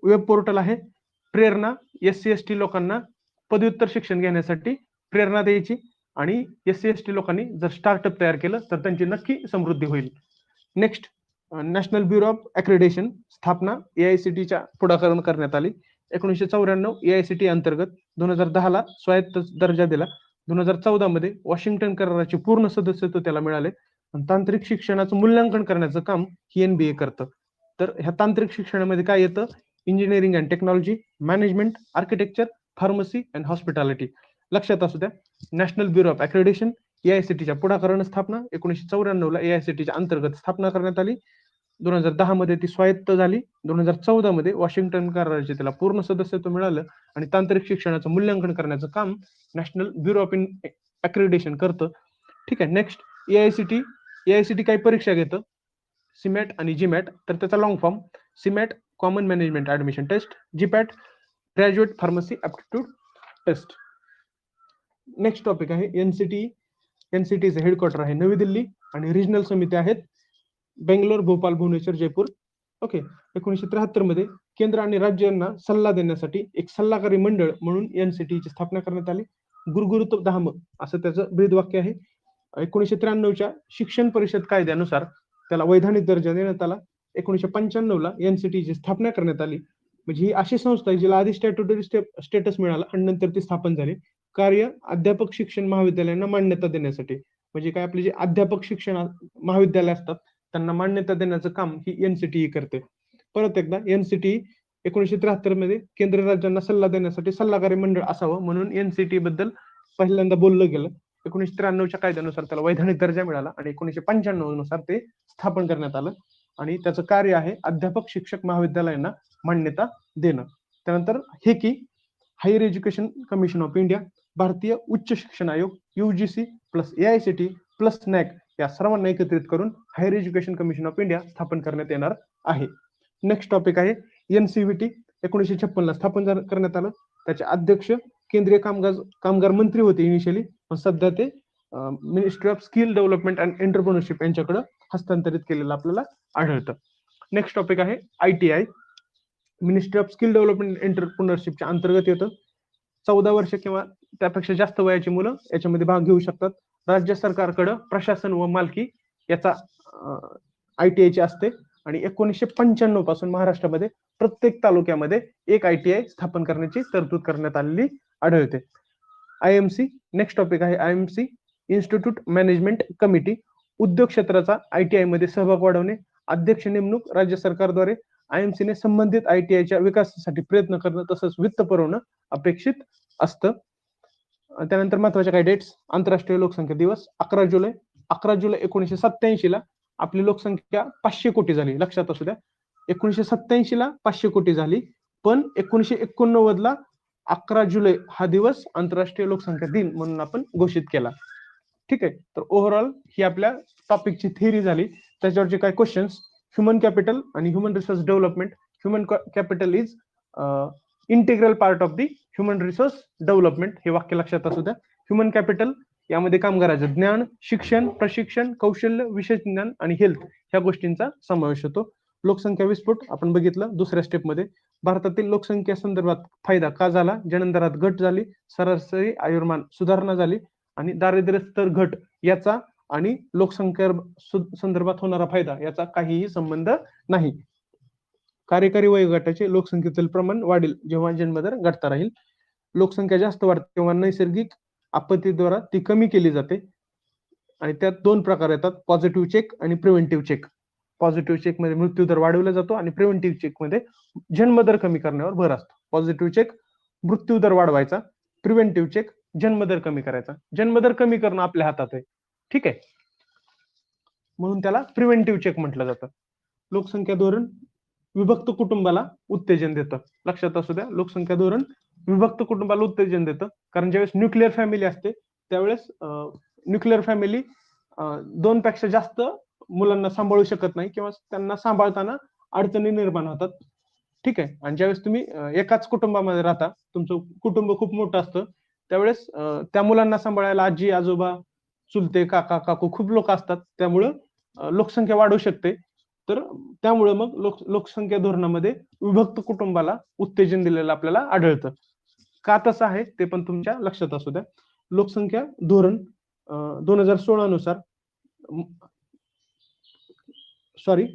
वेब पोर्टल आहे. प्रेरणा, SC/ST लोकांना पदव्युत्तर शिक्षण घेण्यासाठी प्रेरणा द्यायची. आणि SC/ST लोकांनी जर स्टार्टअप तयार केलं तर त्यांची नक्की समृद्धी होईल. Next, national bureau of accreditation स्थापना एआयसीटीच्या पुढाकारानं करण्यात आली. 1994 एआयसीटी अंतर्गत 2010 ला स्वायत्त दर्जा दिला. 2014 मध्ये वॉशिंग्टन कराराचे पूर्ण सदस्यत्व त्याला मिळाले. आणि तांत्रिक शिक्षणाचं मूल्यांकन करण्याचं काम ही NBA करतं. तर ह्या तांत्रिक शिक्षणामध्ये काय येतं? Engineering and technology, management, architecture, pharmacy and hospitality. लक्षात असू द्या, नॅशनल ब्युरो ऑफ ॲक्रेडिटेशन एआयसीटीच्या पुढाकारानं स्थापना 1994 ला एआयसीटीच्या अंतर्गत स्थापना करण्यात आली. 2010 मध्ये ती स्वायत्त झाली. 2014 मध्ये वॉशिंग्टन कराराचे त्याला पूर्ण सदस्यत्व मिळालं. आणि तांत्रिक शिक्षणाचं मूल्यांकन करण्याचं काम नॅशनल ब्युरो ऑफ ॲक्रेडिटेशन करतं. ठीक आहे. नेक्स्ट, एआयसीटी काही परीक्षा घेतं, सिमॅट आणि जीमॅट. तर त्याचा long form CMAT common management admission test, GPAT graduate pharmacy aptitude test. Next topic आहे एनसीटी. एनसीटीचं हेडक्वार्टर आहे नवी दिल्ली आणि रिजनल समिती आहेत बेंगलोर, भोपाल, भुवनेश्वर, जयपूर. ओके. 1973 मध्ये केंद्र आणि राज्यांना सल्ला देण्यासाठी एक सल्लागारी मंडळ म्हणून एनसीटीची स्थापना करण्यात आली. गुरुगुरुत्व धाम असं त्याचं ब्रीदवाक्य आहे. 1993च्या शिक्षण परिषद कायद्यानुसार त्याला वैधानिक दर्जा देण्यात आला. 1995 ला एनसीटीची स्थापना करण्यात आली. म्हणजे ही अशी संस्था आहे जिला आधी स्टॅट्युटरी स्टेटस मिळाला आणि नंतर ती स्थापन झाली. कार्य अध्यापक शिक्षण महाविद्यालयांना मान्यता देण्यासाठी. म्हणजे काय, आपले जे अध्यापक शिक्षण महाविद्यालय असतात त्यांना मान्यता देण्याचं काम ही एनसीटी करते. परत एकदा, एनसीटी 1973 मध्ये केंद्र राज्यांना सल्ला देण्यासाठी सल्लागारी मंडळ असावं म्हणून एनसीटी बद्दल पहिल्यांदा बोललं गेलं. 1993च्या कायद्यानुसार त्याला वैधानिक दर्जा मिळाला आणि 1995 नुसार ते स्थापन करण्यात आलं. आणि त्याचं कार्य आहे अध्यापक शिक्षक महाविद्यालयांना मान्यता देणं. त्यानंतर हे की higher education commission of India, भारतीय उच्च शिक्षण आयोग, UGC plus AICTE plus NAAC या सर्वांना एकत्रित करून higher education commission of India स्थापन करण्यात येणार आहे. नेक्स्ट टॉपिक आहे NCVT. 1956 ला स्थापन करण्यात आलं. त्याचे अध्यक्ष केंद्रीय कामगार मंत्री होते इनिशियली, पण सध्या ते ministry of skill development and entrepreneurship यांच्याकडे हस्तांतरित केलेलं आपल्याला आढळतं. नेक्स्ट टॉपिक आहे ITI. Ministry of skill development एंटरप्रेन्योरशिपच्या अंतर्गत येतं. 14 वर्ष किंवा त्यापेक्षा जास्त वयाची मुलं याच्यामध्ये भाग घेऊ शकतात. राज्य सरकारकडे प्रशासन व मालकी याचा ITI असते. आणि 1995 पासून महाराष्ट्रामध्ये प्रत्येक तालुक्यामध्ये एक ITI स्थापन करण्याची तरतूद करण्यात आलेली आढळते. IMC. नेक्स्ट टॉपिक आहे IMC, इन्स्टिट्यूट मॅनेजमेंट कमिटी. उद्योग क्षेत्राचा ITI मध्ये सहभाग वाढवणे, अध्यक्ष नेमणूक राज्य सरकारद्वारे. IMC ने संबंधित ITIच्या विकासासाठी प्रयत्न करणं तसंच वित्त पुरवणं अपेक्षित असतं. त्यानंतर महत्वाच्या काही डेट्स. आंतरराष्ट्रीय लोकसंख्या दिवस 11 जुलै. 11 जुलै 1987 ला आपली लोकसंख्या 500 कोटी झाली. लक्षात असू द्या, 1987 ला 500 कोटी झाली, पण 1989 ला 11 जुलै हा दिवस आंतरराष्ट्रीय लोकसंख्या दिन म्हणून आपण घोषित केला. ठीक आहे. तर ओव्हरऑल ही आपल्या टॉपिकची थिअरी झाली. त्याच्यावरचे काय क्वेश्चन्स, ह्युमन कॅपिटल आणि human resource development. Human capital is integral part of the human resource development, हे वाक्य लक्षात असू द्या. ह्युमन कॅपिटल यामध्ये कामगाराचं ज्ञान, शिक्षण, प्रशिक्षण, कौशल्य, विशेष ज्ञान आणि हेल्थ ह्या गोष्टींचा समावेश होतो. लोकसंख्या विस्फोट आपण बघितलं दुसऱ्या स्टेपमध्ये. भारतातील लोकसंख्या संदर्भात फायदा का झाला? जन्मदरात घट झाली, सरासरी आयुर्मान सुधारणा झाली आणि दारिद्र्य स्तर घट याचा आणि लोकसंख्या संदर्भात होणारा फायदा याचा काहीही संबंध नाही. कार्यकारी वयोगटाचे लोकसंख्येतील प्रमाण वाढेल जेव्हा जन्मदर घटता राहील. लोकसंख्या जास्त वाढते तेव्हा नैसर्गिक आपत्तीद्वारा ती कमी केली जाते आणि त्यात दोन प्रकार येतात, पॉझिटिव्ह चेक आणि प्रिव्हेंटिव्ह चेक. पॉझिटिव्ह चेक मध्ये मृत्यूदर वाढवला जातो आणि प्रिव्हेंटिव्ह चेक मध्ये जन्मदर कमी करण्यावर भर असतो. पॉझिटिव्ह चेक मृत्यूदर वाढवायचा, प्रिव्हेंटिव्ह चेक जन्मदर कमी करायचा. जन्मदर कमी करणं आपल्या हातात आहे, ठीक आहे, म्हणून त्याला प्रिव्हेंटिव्ह चेक म्हटलं जातं. लोकसंख्या धोरण विभक्त कुटुंबाला उत्तेजन देतं. लक्षात असू द्या, लोकसंख्या धोरण विभक्त कुटुंबाला उत्तेजन देतं, कारण ज्यावेळेस न्यूक्लिअर फॅमिली असते त्यावेळेस न्यूक्लिअर फॅमिली दोन पेक्षा जास्त मुलांना सांभाळू शकत नाही किंवा त्यांना सांभाळताना अडचणी निर्माण होतात, ठीक आहे. आणि ज्यावेळेस तुम्ही एकाच कुटुंबामध्ये राहता, तुमचं कुटुंब खूप मोठं असतं, त्यावेळेस त्या मुलांना सांभाळायला आजी आजोबा, चुलते, काका काकू खूप लोक असतात, त्यामुळं लोकसंख्या वाढू शकते. तर त्यामुळे मग लोकसंख्या धोरणामध्ये विभक्त कुटुंबाला उत्तेजन दिलेलं आपल्याला आढळतं. का तसं आहे ते पण तुमच्या लक्षात असू द्या. लोकसंख्या धोरण 2016 नुसार,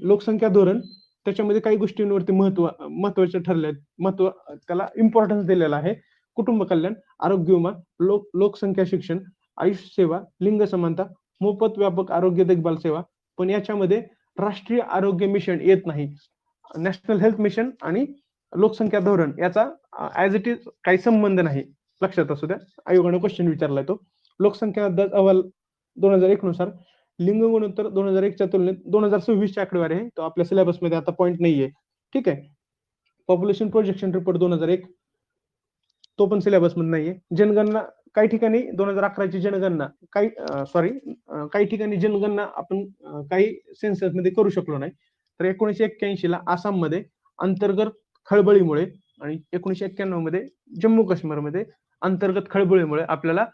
लोकसंख्या धोरण त्याच्यामध्ये काही गोष्टींवरती महत्वाचे ठरले आहेत, महत्व त्याला इम्पॉर्टन्स दिलेला आहे. कुटुंब कल्याण, आरोग्य विमा, लोकसंख्या शिक्षण, आयुष सेवा, लिंग समानता, मोफत व्यापक आरोग्य देखभाल सेवा. पण याच्यामध्ये राष्ट्रीय आरोग्य मिशन येत नाही. नॅशनल हेल्थ मिशन आणि लोकसंख्या धोरण याचा ऍज इट इज काही संबंध नाही, लक्षात असू द्या. आयोगाने क्वेश्चन विचारलाय तो. लोकसंख्या अंदाज अहवाल 2001 नुसार लिंग गुणोत्तर 2001च्या तुलनेत 2026ची आकडेवारी आहे, तो आपल्या सिलेबसमध्ये आता पॉईंट नाहीये, ठीक आहे. पॉप्युलेशन प्रोजेक्शन रिपोर्ट 2001 तो पण सिलेबस मध्ये नाहीये. जनगणना काही ठिकाणी 2011ची जनगणना काही ठिकाणी जनगणना आपण काही सेन्सस मध्ये करू शकलो नाही. तर 1981 ला आसाम मध्ये अंतर्गत खळबळीमुळे आणि 1991 मध्ये जम्मू काश्मीरमध्ये अंतर्गत खळबळीमुळे आपल्याला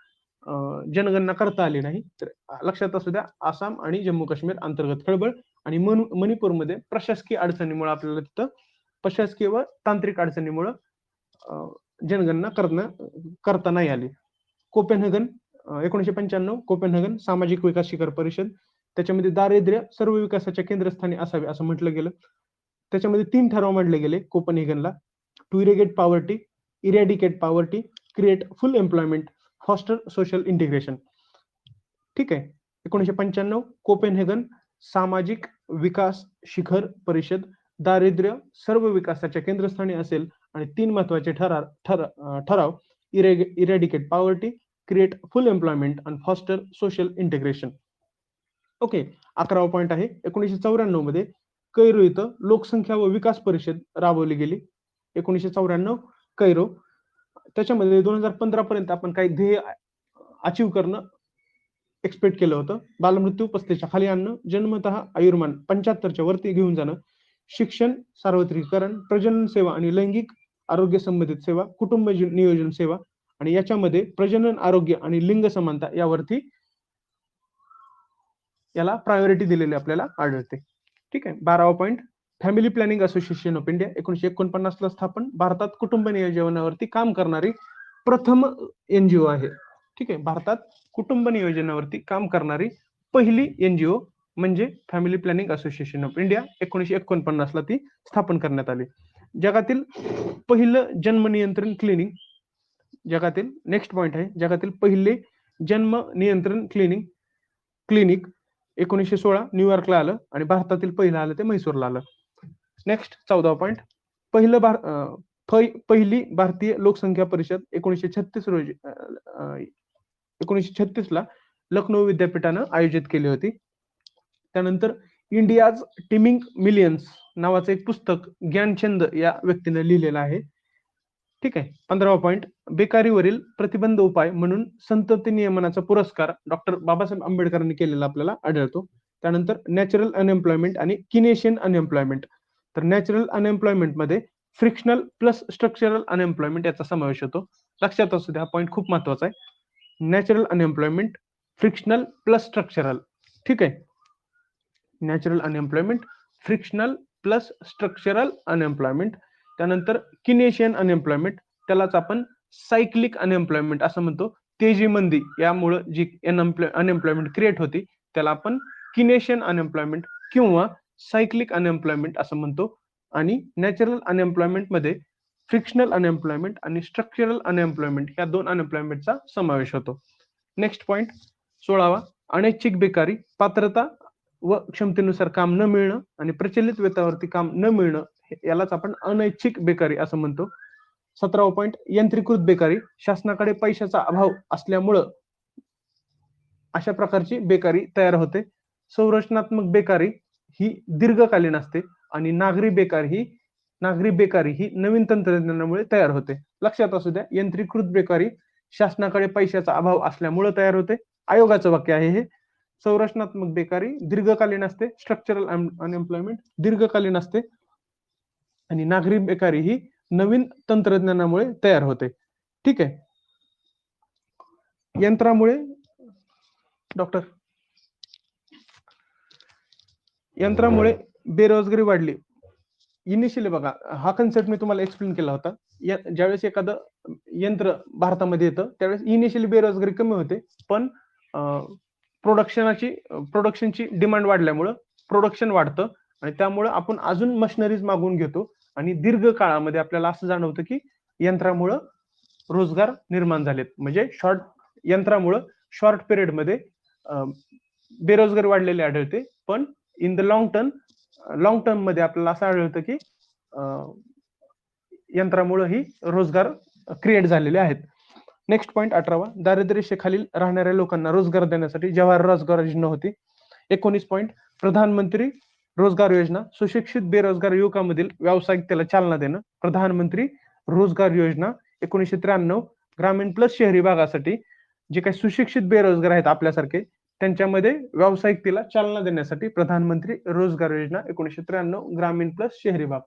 जनगणना करता आली नाही. तर लक्षात असू द्या, आसाम आणि जम्मू काश्मीर अंतर्गत खळबळ आणि मणिपूरमध्ये प्रशासकीय अडचणीमुळे आपल्याला तिथं प्रशासकीय व तांत्रिक अडचणीमुळे जनगणना करता नाही आली. कोपेनहेगन 1995 कोपेनहेगन सामाजिक विकास शिखर परिषद, त्याच्यामध्ये दारिद्र्य सर्व विकासाच्या केंद्रस्थानी असावे असं म्हटलं गेलं. त्याच्यामध्ये 3 ठराव मांडले गेले कोपेनहेगनला: to eradicate poverty, create full employment, foster social integration, ठीक आहे. 1995 कोपेनहेगन सामाजिक विकास शिखर परिषद दारिद्र्य सर्व विकासाच्या केंद्रस्थानी असेल आणि 3 महत्वाचे ठराव eradicate poverty, create full employment आणि फॉस्टर सोशल इंटिग्रेशन. ओके, 11वा पॉईंट आहे. 1994 मध्ये कैरो इथं लोकसंख्या व विकास परिषद राबवली गेली. 1994 कैरो. त्याच्यामध्ये 2015 पर्यंत आपण काही ध्येय अचीव करणं एक्सपेक्ट केलं होतं. बालमृत्यू 35च्या खाली आणणं, जन्मतः आयुर्मान 75च्या वरती घेऊन जाणं, शिक्षण सार्वत्रिकरण, प्रजनन सेवा आणि लैंगिक आरोग्य संबंधित सेवा, कुटुंब नियोजन सेवा आणि याच्यामध्ये प्रजनन आरोग्य आणि लिंग समानता यावरती याला प्रायोरिटी दिलेली आपल्याला आढळते, ठीक आहे. 12वा point family planning association of India 1949 ला स्थापन, भारतात कुटुंब नियोजनावरती काम करणारी प्रथम एनजीओ आहे, ठीक आहे. भारतात कुटुंब नियोजनावरती काम करणारी पहिली एनजीओ म्हणजे family planning association of India. 1949 ला ती स्थापन करण्यात आली. जगातील पहिलं जन्म नियंत्रण क्लिनिक, जगातील नेक्स्ट पॉइंट आहे, जगातील पहिले जन्म नियंत्रण क्लिनिक 1916 न्यूयॉर्कला आलं आणि भारतातील पहिलं आलं ते म्हैसूरला आलं. नेक्स्ट 14वा पॉइंट पहिली भारतीय लोकसंख्या परिषद 1936 ला लखनौ विद्यापीठानं आयोजित केली होती. त्यानंतर इंडियाज टीमिंग मिलियन्स नावाचं एक पुस्तक ज्ञानचंद या व्यक्तीने लिहिलेलं आहे, ठीक आहे. 15वा पॉईंट बेकारीवरील प्रतिबंध उपाय म्हणून संतती नियमनाचा पुरस्कार डॉक्टर बाबासाहेब आंबेडकरांनी केलेला आपल्याला आढळतो. त्यानंतर नॅचरल अनएम्प्लॉयमेंट आणि किनेशियन अनएम्प्लॉयमेंट. तर नॅचरल अनएम्प्लॉयमेंट मध्ये फ्रिक्शनल प्लस स्ट्रक्चरल अनएम्प्लॉयमेंट याचा समावेश होतो. लक्षात असू द्या, हा पॉईंट खूप महत्वाचा आहे. Natural unemployment, frictional plus structural. ठीक आहे. Natural unemployment, frictional plus structural unemployment. त्यानंतर किनेशियन अनएम्प्लॉयमेंट, त्यालाच आपण सायक्लिक अनएम्प्लॉयमेंट असं म्हणतो. तेजी मंदी यामुळे जी अनएम्प्लॉयमेंट क्रिएट होती त्याला आपण किनेशियन अनएम्प्लॉयमेंट किंवा सायक्लिक अनएम्प्लॉयमेंट असं म्हणतो. आणि नॅचरल अनएम्प्लॉयमेंट मध्ये फ्रिक्शनल अनएम्प्लॉयमेंट आणि स्ट्रक्चरल अनएम्प्लॉयमेंट या दोन अनएम्प्लॉयमेंटचा समावेश होतो. नेक्स्ट पॉईंट 16वा, अनैच्छिक बेकारी, पात्रता व क्षमतेनुसार काम न मिळणं आणि प्रचलित वेतनावरती काम न मिळणं यालाच आपण अनैच्छिक बेकारी असं म्हणतो. 17वा पॉईंट, यंत्रीकृत बेकारी, शासनाकडे पैशाचा अभाव असल्यामुळं अशा प्रकारची बेकारी तयार होते. संरचनात्मक बेकारी ही दीर्घकालीन असते आणि नागरी बेकारी ही नवीन तंत्रज्ञानामुळे तयार होते. लक्षात असू द्या, यंत्रीकृत बेकारी शासनाकडे पैशाचा अभाव असल्यामुळे तयार होते. आयोगाचं वाक्य आहे हे. संरचनात्मक बेकारी दीर्घकालीन असते, स्ट्रक्चरल अनएम्प्लॉयमेंट दीर्घकालीन असते आणि नागरी बेकारी ही नवीन तंत्रज्ञानामुळे तयार होते. ठीक आहे. यंत्रामुळे बेरोजगारी वाढली. इनिशियली बघा, हा कन्सेप्ट मी तुम्हाला एक्सप्लेन केला होता. ज्यावेळेस एखादं यंत्र भारतामध्ये येतं त्यावेळेस इनिशियली बेरोजगारी कमी होते, पण प्रोडक्शनची डिमांड वाढल्यामुळं प्रोडक्शन वाढतं आणि त्यामुळं आपण अजून मशिनरीज मागवून घेतो आणि दीर्घ काळामध्ये आपल्याला असं जाणवतं की यंत्रामुळं रोजगार निर्माण झालेत. म्हणजे यंत्रामुळं शॉर्ट पिरियडमध्ये बेरोजगारी वाढलेली आढळते, पण इन द लॉंग टर्म मध्ये आपल्याला असं आढळतं की यंत्रामुळे ही रोजगार क्रिएट झालेले आहेत. नेक्स्ट पॉईंट 18वा, दारिद्र्य रेषेखालील राहणाऱ्या लोकांना रोजगार देण्यासाठी जवाहर रोजगार योजना होती. 19 पॉईंट, प्रधानमंत्री रोजगार योजना, सुशिक्षित बेरोजगार युवकांमधील व्यावसायिकतेला चालना देणं. प्रधानमंत्री रोजगार योजना 1993 ग्रामीण प्लस शहरी भागासाठी जे काही सुशिक्षित बेरोजगार आहेत आपल्यासारखे त्यांच्यामध्ये व्यावसायिकतेला चालना देण्यासाठी प्रधानमंत्री रोजगार योजना 1993 ग्रामीण प्लस शहरी भाग.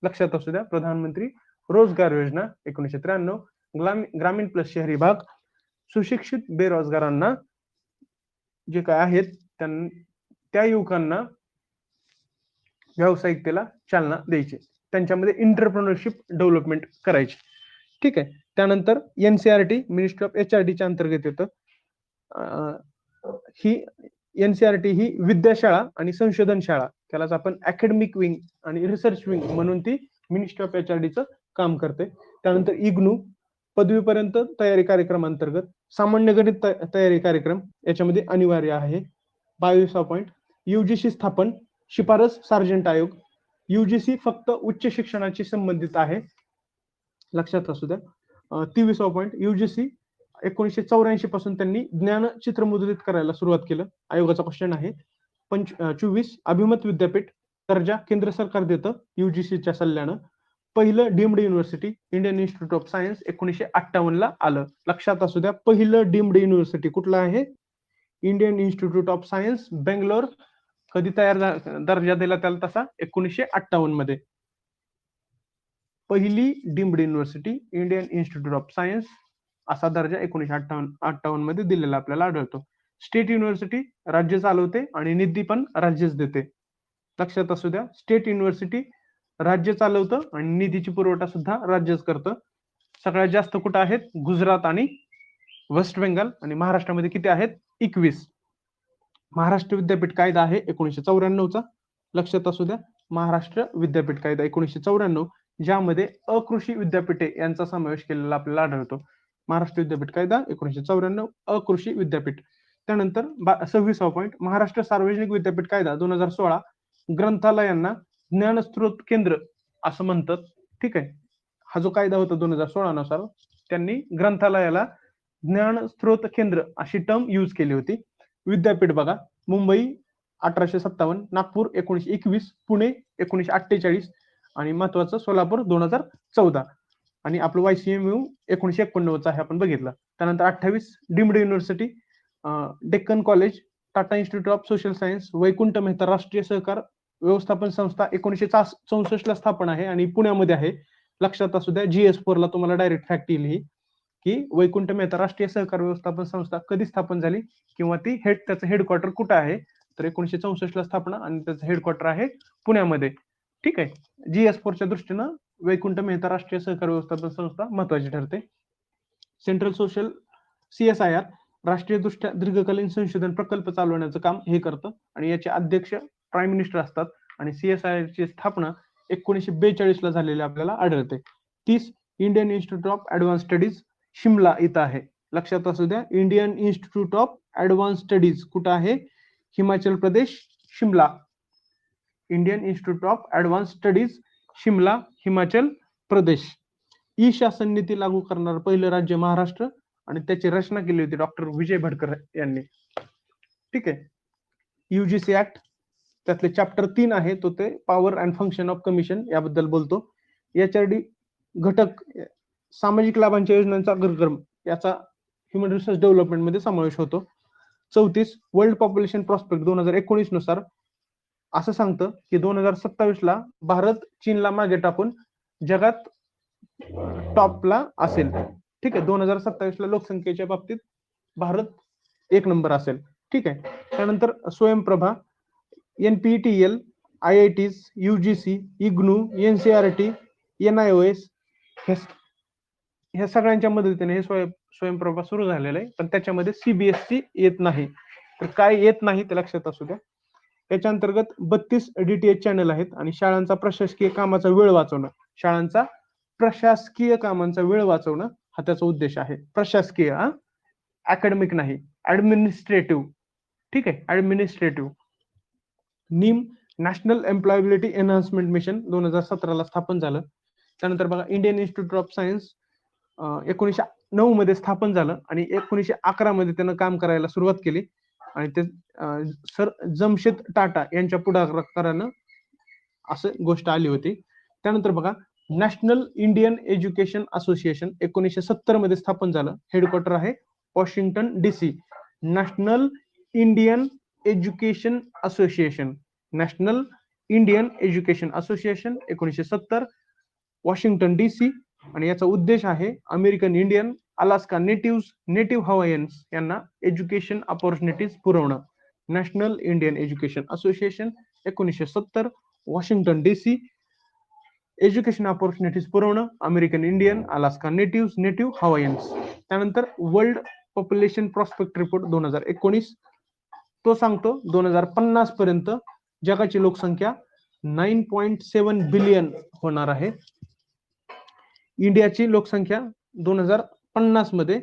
लक्षात असू द्या, प्रधानमंत्री रोजगार योजना 1993 ग्रामीण प्लस शहरी भाग सुशिक्षित बेरोजगारांना जे काय आहेत त्या युवकांना व्यावसायिकतेला चालना द्यायची, त्यांच्यामध्ये एंटरप्रेन्योरशिप डेव्हलपमेंट करायची. ठीक आहे. त्यानंतर एनसीआरटी मिनिस्ट्री ऑफ HRDच्या अंतर्गत येतं. ही एनसीआरटी ही विद्याशाळा आणि संशोधन शाळा, त्यालाच आपण अकॅडमिक विंग आणि रिसर्च विंग म्हणून ती मिनिस्ट्री ऑफ HRDचं काम करते. त्यानंतर इग्नू पदवीपर्यंत तयारी कार्यक्रम अंतर्गत सामान्य गणित तयारी कार्यक्रम याच्यामध्ये अनिवार्य आहे. 22वा पॉईंट, युजीसी स्थापन, शिफारस सार्जंट आयोग. युजीसी फक्त उच्च शिक्षणाशी संबंधित आहे, लक्षात असू द्या. 23वा पॉईंट, युजीसी 1984 पासून त्यांनी ज्ञान चित्र मुद्रित करायला सुरुवात केलं. आयोगाचा क्वेश्चन आहे. 24 अभिमत विद्यापीठ दर्जा केंद्र सरकार देतं युजीसीच्या सल्ल्यानं. पहिलं deemed university Indian institute of science 1958 ला आलं. लक्षात असू द्या, पहिलं डीम्ड युनिव्हर्सिटी कुठलं आहे? Indian institute of science Bangalore. कधी दर्जा दिला त्याला तसा? 1958 मध्ये. पहिली deemed university Indian institute of science असा दर्जा 1958 मध्ये दिलेला आपल्याला आढळतो. स्टेट युनिव्हर्सिटी राज्य चालवते आणि निधी पण राज्यच देते. लक्षात असू द्या, स्टेट युनिव्हर्सिटी राज्य चालवतं आणि निधीची पुरवठा सुद्धा राज्यच करतं. सगळ्यात जास्त कुठं आहेत? गुजरात आणि वेस्ट बेंगाल. आणि महाराष्ट्रामध्ये किती आहेत? 21. महाराष्ट्र विद्यापीठ कायदा आहे 1994चा. लक्षात असू द्या, महाराष्ट्र विद्यापीठ कायदा 1994, ज्यामध्ये अकृषी विद्यापीठे यांचा समावेश केलेला आपल्याला आढळतो. महाराष्ट्र विद्यापीठ कायदा 1994, अकृषी विद्यापीठ. त्यानंतर 26वा पॉईंट, महाराष्ट्र सार्वजनिक विद्यापीठ कायदा 2016 ग्रंथालयांना ज्ञानस्रोत केंद्र असं म्हणतात. ठीक आहे. हा जो कायदा होता 2016 नुसार त्यांनी ग्रंथालयाला ज्ञानस्रोत केंद्र अशी टर्म यूज केली होती. विद्यापीठ बघा, मुंबई 1857, नागपूर 1921, पुणे 1948 आणि महत्वाचं सोलापूर 2014 आणि आपलं YCMU 1989 आहे आपण बघितलं. त्यानंतर 28 deemed university Deccan college Tata institute of social science, Vaikunth Mehta राष्ट्रीय सहकार व्यवस्थापन संस्था 1964 ला स्थापन आहे आणि पुण्यामध्ये आहे. लक्षात असू द्या, GS4 ला तुम्हाला डायरेक्ट फॅक्ट येईल ही, की वैकुंठ मेहता राष्ट्रीय सहकार व्यवस्थापन संस्था कधी स्थापन झाली किंवा ती त्याचं हेडक्वार्टर कुठं आहे, तर 1964 ला स्थापना आणि त्याचं हेडक्वार्टर आहे पुण्यामध्ये. ठीक आहे. GS4 च्या दृष्टीनं वैकुंठ मेहता राष्ट्रीय सहकार व्यवस्थापन संस्था महत्वाची ठरते. सेंट्रल सोशल CSIR राष्ट्रीय दृष्ट्या दीर्घकालीन संशोधन प्रकल्प चालवण्याचं काम हे करतं आणि याचे अध्यक्ष प्राईम मिनिस्टर असतात आणि CSIR ची स्थापना 1942 ला झालेली आपल्याला आढळते. 30 Indian institute of advance studies Shimla इथं आहे. लक्षात असू द्या, Indian institute of advance studies कुठं आहे? Himachal Pradesh, Shimla. Indian institute of advance studies Shimla, Himachal Pradesh. E शासन नीती लागू करणारं पहिलं राज्य महाराष्ट्र आणि त्याची रचना केली होती डॉक्टर विजय भटकर यांनी. ठीक आहे. UGC ऍक्ट त्यातले चॅप्टर 3 आहे, तो ते power and function of commission याबद्दल बोलतो. HRD घटक सामाजिक लाभांच्या योजनांचा अग्रक्रम याचा ह्युमन रिसोर्स डेव्हलपमेंट मध्ये समावेश होतो. 34 वर्ल्ड पॉप्युलेशन प्रॉस्पेक्ट 2019 नुसार असं सांगतं की 2027 ला भारत चीनला मागे टाकून जगात टॉपला असेल. ठीक आहे. 2027 ला लोकसंख्येच्या बाबतीत भारत 1 नंबर असेल. ठीक आहे. त्यानंतर Swayamprabha, NPTEL, IITs, UGC, IGNOU, NCERT, NIOS ह्या सगळ्यांच्या मदतीने हे स्वयंप्रभा सुरू झालेलं आहे, पण त्याच्यामध्ये CBSE येत नाही. तर काय येत नाही ते लक्षात असू द्या. त्याच्या अंतर्गत 32 DTH चॅनल आहेत आणि शाळांचा प्रशासकीय कामाचा वेळ वाचवणं, शाळांचा प्रशासकीय कामांचा वेळ वाचवणं हा त्याचा उद्देश आहे. प्रशासकीय, अकॅडमिक नाही, ऍडमिनिस्ट्रेटिव्ह. ठीक आहे. Administrative. NEEM national employability enhancement mission 2017 ला स्थापन झालं. त्यानंतर बघा, इंडियन इन्स्टिट्यूट ऑफ सायन्स 1909 मध्ये स्थापन झालं आणि 1911 मध्ये त्यानं काम करायला सुरुवात केली आणि ते सर जमशेद टाटा यांच्या पुढाकारानं असं गोष्ट आली होती. त्यानंतर बघा, नॅशनल इंडियन एज्युकेशन असोसिएशन 1970 मध्ये स्थापन झालं. हेडक्वार्टर आहे Washington DC. National Indian education association, national Indian education association 1970, Washington DC. आणि याचा उद्देश आहे American Indian, Alaska native, native Hawaiians यांना एज्युकेशन अपॉर्च्युनिटीज पुरवणं. National Indian education association 1970, Washington DC. Education opportunities पुरवणं American Indian, Alaska native, native Hawaiians. त्यानंतर वर्ल्ड पॉप्युलेशन प्रॉस्पेक्ट रिपोर्ट 2019 तो सांगतो 2050 पर्यंत जगाची लोकसंख्या 9.7 बिलियन होणार आहे. इंडियाची लोकसंख्या 2050 मध्ये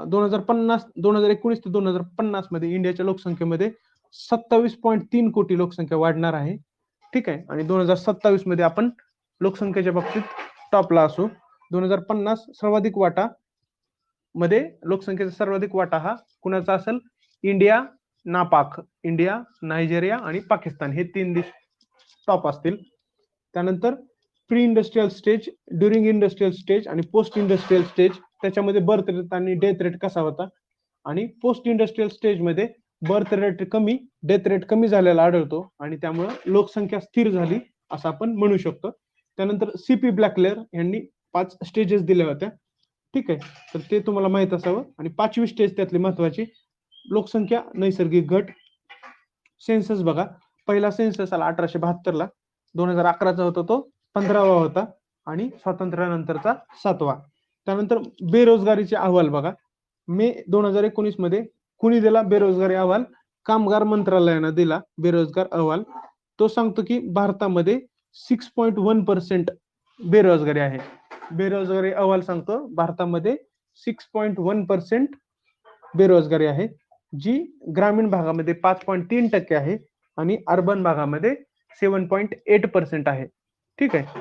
2019 ते 2050 मध्ये इंडियाच्या लोकसंख्येमध्ये 27.3 कोटी लोकसंख्या वाढणार आहे. ठीक आहे. आणि 2027 मध्ये आपण लोकसंख्येच्या बाबतीत टॉपला असू. 2050 सर्वाधिक वाटा मध्ये लोकसंख्येचा सर्वाधिक वाटा हा कुणाचा असेल? इंडिया, नापाक, इंडिया, नायजेरिया आणि पाकिस्तान हे 3 देश टॉप असतील. त्यानंतर pre industrial stage, during industrial stage आणि पोस्ट इंडस्ट्रियल स्टेज, त्याच्यामध्ये बर्थ रेट आणि डेथ रेट कसा होता. आणि पोस्ट इंडस्ट्रियल स्टेज मध्ये बर्थ रेट कमी, डेथ रेट कमी झालेला आढळतो आणि त्यामुळे लोकसंख्या स्थिर झाली असं आपण म्हणू शकतो. त्यानंतर CP ब्लॅकलेअर यांनी 5 स्टेजेस दिल्या होत्या. ठीक आहे. तर ते तुम्हाला माहित असावं. आणि 5वी स्टेज त्यातली महत्वाची, लोकसंख्या नैसर्गिक घट. सेन्सस बघा, पहिला सेन्सस आला 1872 ला, 2011चा होता तो 15वा होता आणि स्वातंत्र्यानंतरचा 7वा. त्यानंतर बेरोजगारीचे अहवाल बघा, मे 2019 मध्ये कुणी दिला बेरोजगारी अहवाल? कामगार मंत्रालयानं दिला बेरोजगार अहवाल. तो सांगतो की भारतामध्ये 6.1% बेरोजगारी आहे. बेरोजगारी अहवाल सांगतो भारतामध्ये 6.1% बेरोजगारी आहे, जी ग्रामीण भागामध्ये 5.3% आहे आणि अर्बन भागामध्ये 7.8% आहे. ठीक आहे.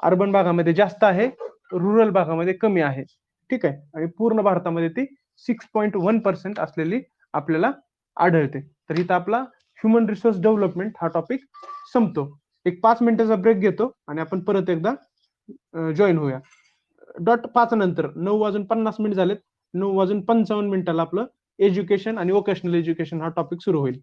अर्बन भागामध्ये जास्त आहे, रुरल भागामध्ये कमी आहे. ठीक आहे. आणि पूर्ण भारतामध्ये ती 6.1% असलेली आपल्याला आढळते. तर इथं आपला ह्युमन रिसोर्स डेव्हलपमेंट हा टॉपिक संपतो. एक 5 मिनिटाचा ब्रेक घेतो आणि आपण परत एकदा जॉईन होऊया. .5 नंतर 9:50 झालेत, 9:55 आपलं एज्युकेशन आणि वोकेशनल एज्युकेशन हा टॉपिक सुरू होईल.